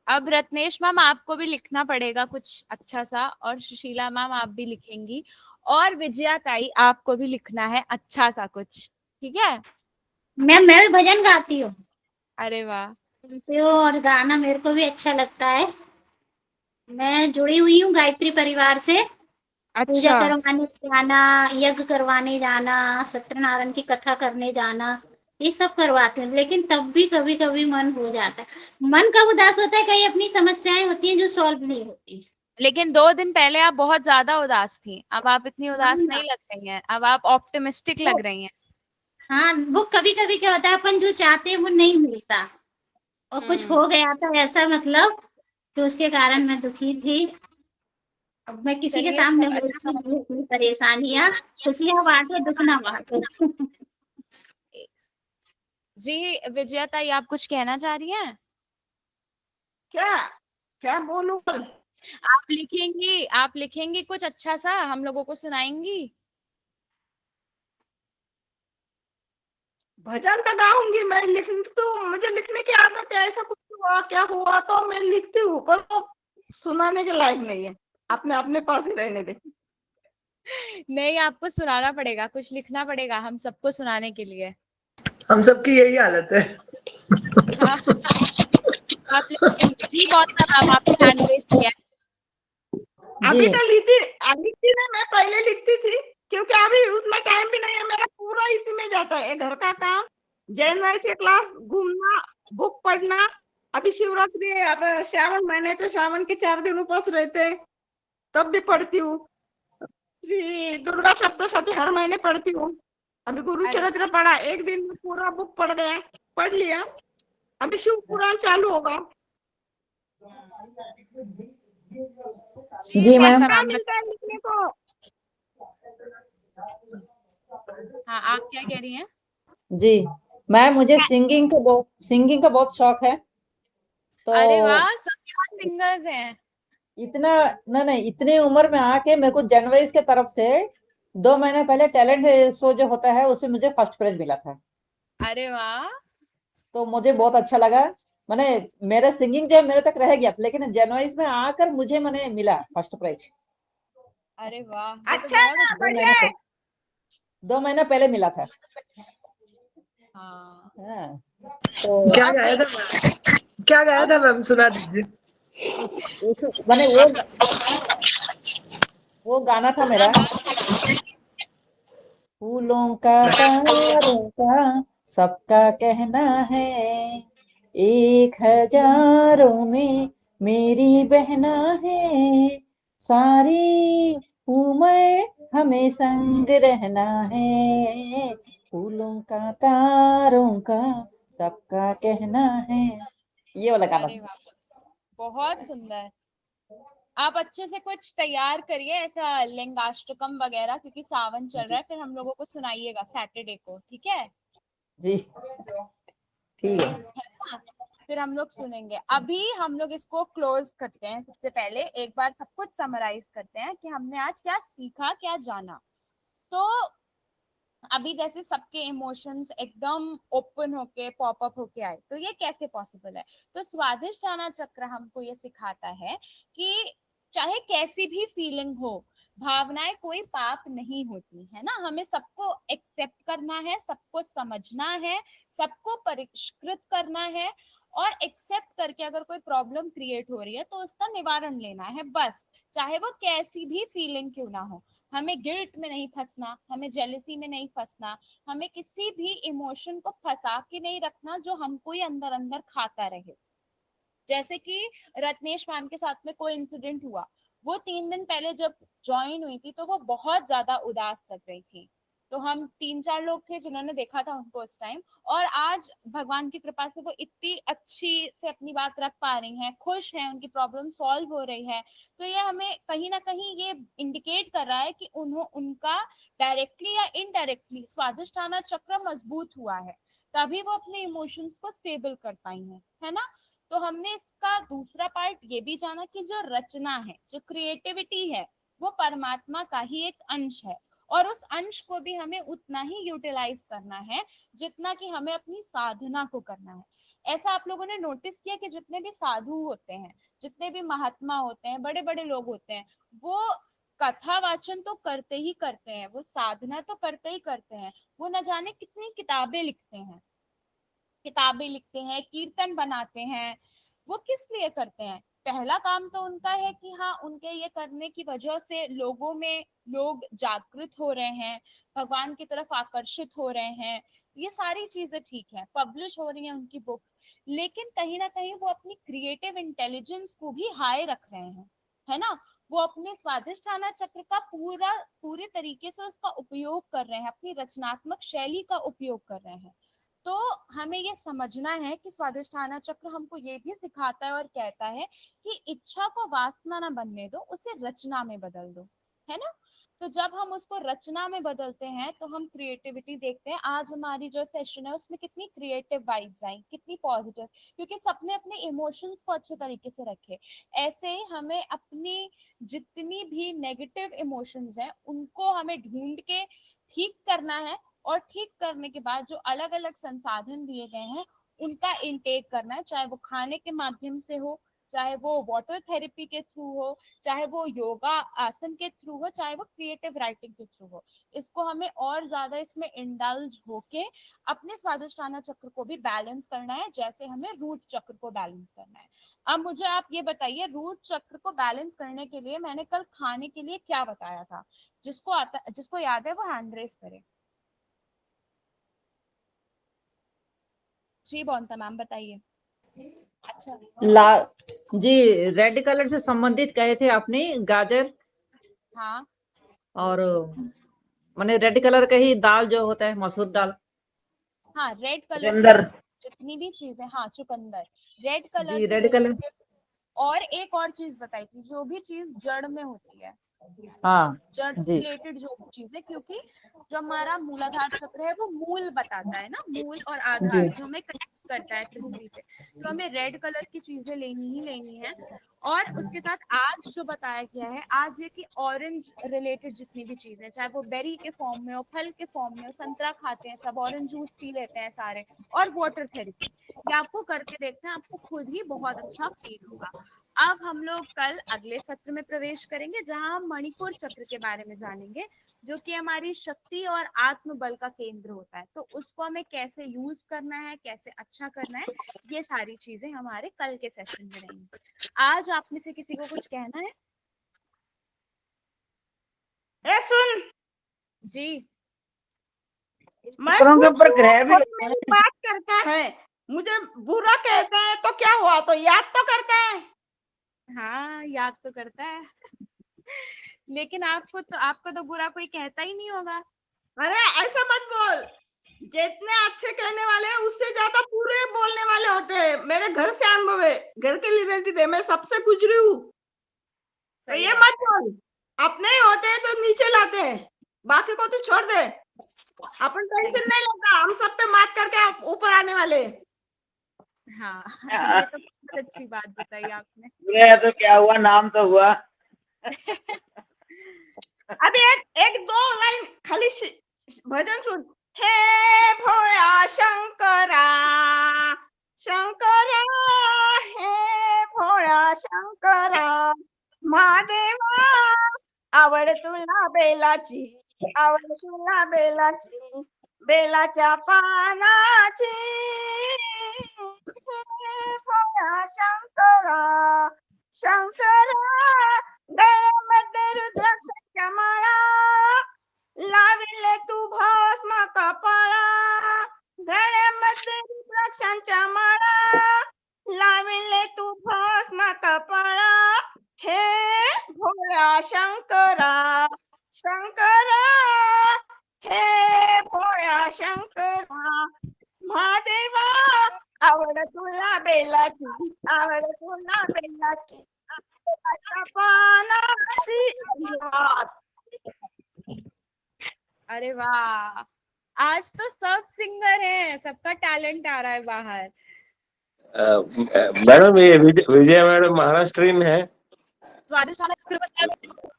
अब रत्नेश मैम, आपको भी लिखना पड़ेगा कुछ अच्छा सा, और सुशीला मैम आप भी लिखेंगी, और विजया ताई आपको भी लिखना है अच्छा सा कुछ, ठीक है? मैं भी भजन गाती हूँ, अरे वाह। सुनती हूँ और गाना मेरे को भी अच्छा लगता है। मैं जुड़ी हुई हूँ गायत्री परिवार से, पूजा अच्छा। करवाने जाना, यज्ञ करवाने जाना, सत्यनारायण की कथा करने जाना, ये सब करवाती हूँ। लेकिन तब भी कभी कभी मन हो जाता है, मन कब उदास होता है, कई अपनी समस्याएं होती हैं जो सॉल्व नहीं होती। लेकिन 2 दिन पहले आप बहुत ज्यादा उदास थी, अब आप इतनी उदास हाँ, नहीं लग रही हैं, अब आप ऑप्टिमिस्टिक लग वो रही हैं। हाँ, वो कभी कभी क्या होता है, अपन जो चाहते हैं वो नहीं मिलता, और कुछ हम्म। हो गया था ऐसा, मतलब कि उसके कारण मैं दुखी थी। अब मैं किसी के चलिए, सामने सब बोलती अच्छा। नहीं अपनी परेशानियां, खुशियां बांटो दुख ना बांटो। जी विजया ताई, आप कुछ कहना चाह रही हैं? क्या क्या बोलूं? आप लिखेंगी कुछ अच्छा सा, हम लोगों को सुनाएंगी? भजन तो गाऊंगी मैं, लिख तो मुझे लिखने की आदत है, ऐसा कुछ हुआ क्या हुआ तो मैं लिखती हूँ, पर वो सुनाने के लायक नहीं है, आपने अपने पास ही रहने दे। नहीं, आपको सुनाना पड़ेगा, कुछ लिखना पड़ेगा हम सबको सुनाने के लिए। हम सबकी यही हालत है। हाँ, आप लिखेंगे जी, बहुत सारा आपने हैंड रेस किया है। अभी जी तो लिखती ना, मैं पहले लिखती थी, क्योंकि अभी उतना टाइम भी नहीं है, मेरा पूरा इसी में जाता है, घर का काम, जैन से क्लास, घूमना, बुक पढ़ना। अभी शिवरात्रि है, अब श्रावण महीने, तो श्रावण के 4 दिन उपवास रहते हैं, तब भी पढ़ती हूँ। श्री दुर्गा सप्तशती हर महीने पढ़ती हूँ। अभी गुरु अरे चरित्र पढ़ा, एक दिन में पूरा बुक पढ़ लिया। अभी शिव पुराण चालू होगा। जी, जी बहुत मैम। क्या आराम मिलता है लिखने को? हाँ, आप क्या कह रही हैं? जी मैम, मुझे सिंगिंग का बहुत शौक है। तो अरे वाह, सब यहाँ सिंगर्स हैं। इतना नहीं, इतनी उम्र में आके मेरे को जनवरी के तरफ से 2 महीने पहले टैलेंट शो जो होता है उसमें मुझे फर्स्ट प्राइज मिला था। अरे वाह, तो मुझे बहुत अच्छा लगा। मैंने मेरा सिंगिंग जो है मेरे तक रह गया था, लेकिन जनवरी में आकर मुझे मैंने मिला फर्स्ट प्राइज। अरे वाह, ये तो अच्छा है बहुत ना, अच्छा। 2 महीने बढ़िया है। पहले 2 महीने पहले मिला था। हाँ, हाँ, तो तो क्या अब गाया देख, था मैम? क्या गाया था मैम, सुना दीजिए। मैंने वो गाना था मेरा, फूलों का तारों का सबका कहना है, एक हजारों में मेरी बहना है, सारी उम्र हमें संग रहना है, फूलों का तारों का सबका कहना है। ये वाला गाना अरे था। वाह, बहुत सुंदर। आप अच्छे से कुछ तैयार करिए ऐसा लिंगाष्टकम वगैरह, क्योंकि सावन चल रहा है, फिर हम लोगों को सुनाइएगा सैटरडे को, ठीक है? जी ठीक है। हाँ, फिर हम लोग सुनेंगे। अभी हम लोग इसको क्लोज करते हैं। सबसे पहले एक बार सब कुछ समराइज करते हैं कि हमने आज क्या सीखा, क्या जाना। तो अभी जैसे सबके इमोशंस एकदम ओपन होके पॉपअप होके आए, तो ये कैसे पॉसिबल है? तो स्वादिष्ठाना चक्र हमको ये सिखाता है कि चाहे कैसी भी फीलिंग हो, भावनाएं कोई पाप नहीं होती है ना। हमें सबको एक्सेप्ट करना है, सबको समझना है, सबको परिष्कृत करना है, और एक्सेप्ट करके अगर कोई प्रॉब्लम क्रिएट हो रही है तो उसका निवारण लेना है, बस। चाहे वो कैसी भी फीलिंग क्यों ना हो, हमें गिल्ट में नहीं फंसना, हमें जेलसी में नहीं फंसना, हमें किसी भी इमोशन को फंसा के नहीं रखना जो हमको ही अंदर अंदर खाता रहे। जैसे कि रत्नेश मैम के साथ में कोई इंसिडेंट हुआ, वो 3 दिन पहले जब ज्वाइन हुई थी तो वो बहुत ज्यादा उदास लग रही थी। तो हम 3-4 लोग थे जिन्होंने देखा था उनको उस टाइम, और आज भगवान की कृपा से वो इतनी अच्छी से अपनी बात रख पा रही हैं, खुश हैं, उनकी प्रॉब्लम सॉल्व हो रही है। तो ये हमें कहीं ना कहीं ये इंडिकेट कर रहा है कि उनका डायरेक्टली या इनडायरेक्टली स्वादिष्ठाना चक्र मजबूत हुआ है, तभी वो अपने इमोशंस को स्टेबल कर पाई है ना। तो हमने इसका दूसरा पार्ट ये भी जाना कि जो रचना है, जो क्रिएटिविटी है, वो परमात्मा का ही एक अंश है, और उस अंश को भी हमें उतना ही यूटिलाइज करना है जितना कि हमें अपनी साधना को करना है। ऐसा आप लोगों ने नोटिस किया कि जितने भी साधु होते हैं, जितने भी महात्मा होते हैं, बड़े बड़े लोग होते हैं, वो कथा वाचन तो करते ही करते हैं, वो साधना तो करते ही करते हैं, वो न जाने कितनी किताबें लिखते हैं, कीर्तन बनाते हैं। वो किस लिए करते हैं? पहला काम तो उनका है कि हाँ, उनके ये करने की वजह से लोग जागृत हो रहे हैं, भगवान की तरफ आकर्षित हो रहे हैं। ये सारी चीजें ठीक है, पब्लिश हो रही हैं उनकी बुक्स, लेकिन कहीं ना कहीं वो अपनी क्रिएटिव इंटेलिजेंस को भी हाई रख रहे हैं, है ना। वो अपने स्वादिष्ठाना चक्र का पूरे तरीके से उसका उपयोग कर रहे हैं, अपनी रचनात्मक शैली का उपयोग कर रहे हैं। तो हमें ये समझना है कि स्वादिष्ठाना चक्र हमको ये भी सिखाता है और कहता है कि इच्छा को वासना ना बनने दो, उसे रचना में बदल दो, है ना। तो जब हम उसको रचना में बदलते हैं तो हम क्रिएटिविटी देखते हैं। आज हमारी जो सेशन है उसमें कितनी क्रिएटिव वाइब्स आई, कितनी पॉजिटिव, क्योंकि सबने अपने इमोशंस को अच्छे तरीके से रखे। ऐसे ही हमें अपनी जितनी भी नेगेटिव इमोशंस हैं उनको हमें ढूंढ के ठीक करना है, और ठीक करने के बाद जो अलग अलग संसाधन दिए गए हैं उनका इनटेक करना है, चाहे वो खाने के माध्यम से हो, चाहे वो वाटर थेरेपी के थ्रू हो, चाहे वो योगा आसन के थ्रू हो, चाहे वो क्रिएटिव राइटिंग के थ्रू हो। इसको हमें और ज्यादा इसमें इंडल्ज होके अपने स्वादिष्ठाना चक्र को भी बैलेंस करना है, जैसे हमें रूट चक्र को बैलेंस करना है। अब मुझे आप ये बताइए, रूट चक्र को बैलेंस करने के लिए मैंने कल खाने के लिए क्या बताया था? जिसको याद है वो हैंड रेस करे। जी बोनता मैम बताइए। अच्छा ला जी, रेड कलर से संबंधित कहे थे आपने गाजर, हाँ और माने रेड कलर का ही दाल जो होता है, मसूर दाल। हाँ, रेड कलर चुकंदर। से जितनी भी चीजें, हाँ चुकंदर, रेड कलर जी, से रेड कलर। related। और एक और चीज बताई थी, जो भी चीज जड़ में होती है, हाँ जड़ जी रिलेटेड जो भी चीजें, क्योंकि जो हमारा मूलाधार चक्र है वो मूल बताता है ना, मूल और आधार जी जो हमें कनेक्ट करता है पृथ्वी से। तो हमें रेड कलर की चीजें लेनी ही लेनी है। और उसके साथ आज जो बताया गया है, आज ये कि ऑरेंज रिलेटेड जितनी भी चीजें, चाहे वो बेरी के फॉर्म में हो, फल के फॉर्म में हो, संतरा खाते हैं सब, ऑरेंज जूस पी लेते हैं सारे, और वाटर थेरेपी, ये आपको करके देखना है, आपको खुद ही बहुत अच्छा फील होगा। अब हम लोग कल अगले सत्र में प्रवेश करेंगे, जहां हम मणिपुर चक्र के बारे में जानेंगे, जो कि हमारी शक्ति और आत्मबल का केंद्र होता है। तो उसको हमें कैसे यूज करना है, कैसे अच्छा करना है, ये सारी चीजें हमारे कल के सेशन में रहेंगी। आज आप में से किसी को कुछ कहना है? ए सुन, जी मैं खुश हूँ, कोई मेरी बात करता है, मुझे बुरा कहता है तो क्या हुआ, तो याद तो करता है। हाँ, याद तो करता है लेकिन आपको तो बुरा कोई कहता ही नहीं होगा। अरे ऐसा मत बोल, जितने अच्छे कहने वाले हैं उससे ज्यादा पूरे बोलने वाले होते हैं। मेरे घर से अनुभव है, घर के रिलेटेड है, मैं सबसे गुजरी हूँ। तो सही ये बात मत बोल, अपने ही होते हैं तो नीचे लाते हैं, बाकी को तो छोड़ दे। अपन टेंशन नहीं लेता, हम सब पे मात करके आप ऊपर आने वाले। हाँ ये तो बहुत अच्छी बात बताई आपने। बुरा तो क्या हुआ, नाम तो हुआ। अभी एक दो लाइन खाली भजन सुन। हे भोळा शंकरा, शंकरा, हे भोळा शंकरा, महादेवा, आवड तुला बेलाची, आवड तुला बेलाची, बेलाच्या पानाची, हे भोळा शंकरा, शंकरा, गळ्यामध्ये रुद्राक्षाच्या माळा, लाविले तू भस्म कपाळा, गळ्यामध्ये रुद्राक्षांच्या माळा, लाविले तू भस्म कपाळा, हे भोळा शंकरा, शंकरा, हे भोळा शंकरा, महादेवा, आवड तुला बेलाची, आवड तुला बेलाची, अरे वाह, आज तो सब सिंगर हैं, सबका टैलेंट आ रहा है बाहर। मैडम ये विजय मैडम महाराष्ट्रीयन है। स्वादिष्टाना चक्र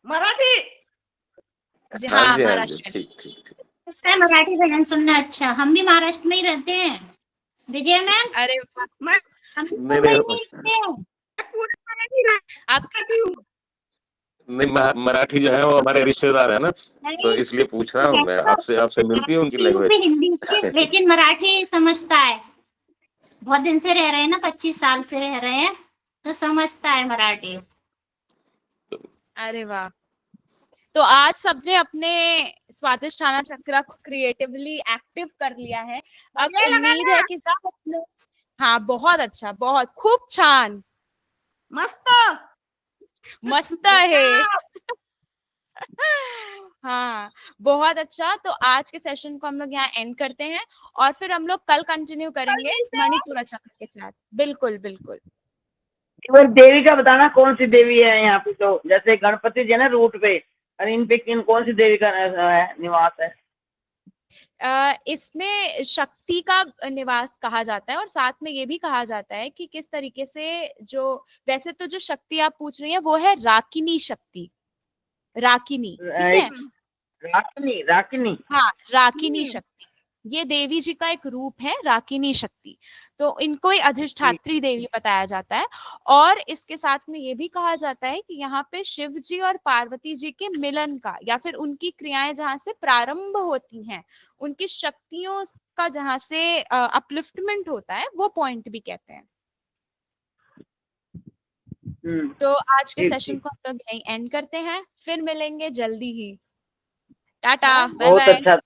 मराठी। जी हाँ हाँ, जी, हाँ जी, महाराष्ट्र। ठीक ठीक ठीक। लगता है मराठी भजन सुनना अच्छा, हम भी महाराष्ट्र में ही रहते हैं विजय मैम, अरे वाह, हम भी नहीं मुंबई नहीं में रहते हैं। आपकी नहीं, मराठी जो है वो हमारे रिश्तेदार है ना, तो इसलिए पूछ रहा हूँ मैं आपसे, आपसे मिलती है उनकी लैंग्वेज। हिंदी लेकिन मराठी समझता है, बहुत दिन से रह रहे हैं ना, 25 साल से रह रहे हैं, तो समझता है मराठी। अरे वाह, तो आज सबने अपने स्वादिष्टाना चक्र को क्रिएटिवली एक्टिव कर लिया है। अब उम्मीद है कि सब अपने, हाँ बहुत अच्छा, बहुत खूब छान, मस्त मस्त है हाँ बहुत अच्छा। तो आज के सेशन को हम लोग यहाँ एंड करते हैं, और फिर हम लोग कल कंटिन्यू करेंगे मणिपुरा चक्र के साथ। बिल्कुल बिल्कुल। एक बार देवी का बताना, कौन सी देवी है यहाँ पे? तो जैसे गणपति जी है ना रूट पे, और इन पे कौन सी देवी का है निवास है? इसमें शक्ति का निवास कहा जाता है, और साथ में ये भी कहा जाता है कि किस तरीके से, जो वैसे तो जो शक्ति आप पूछ रही है वो है राकिनी शक्ति, राकिनी, ठीक है, राकिनी, राकिनी। हाँ राकिनी शक्ति। ये देवी जी का एक रूप है, राकिनी शक्ति। तो इनको ही अधिष्ठात्री देवी बताया जाता है। और इसके साथ में ये भी कहा जाता है कि यहाँ पे शिव जी और पार्वती जी के मिलन का या फिर उनकी क्रियाएं जहाँ से प्रारंभ होती हैं, उनकी शक्तियों का जहाँ से अपलिफ्टमेंट होता है, वो पॉइंट भी कहते हैं। तो आज के ठीक, सेशन ठीक। को हम लोग यहीं एंड करते हैं, फिर मिलेंगे जल्दी ही। टाटा, बाय बहुत बाय। अच्छा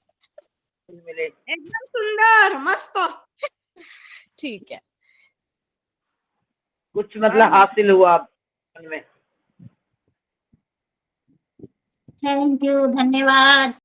मिले। एकदम सुंदर मस्त। ठीक है। कुछ मतलब हासिल हुआ मन में। थैंक यू, धन्यवाद।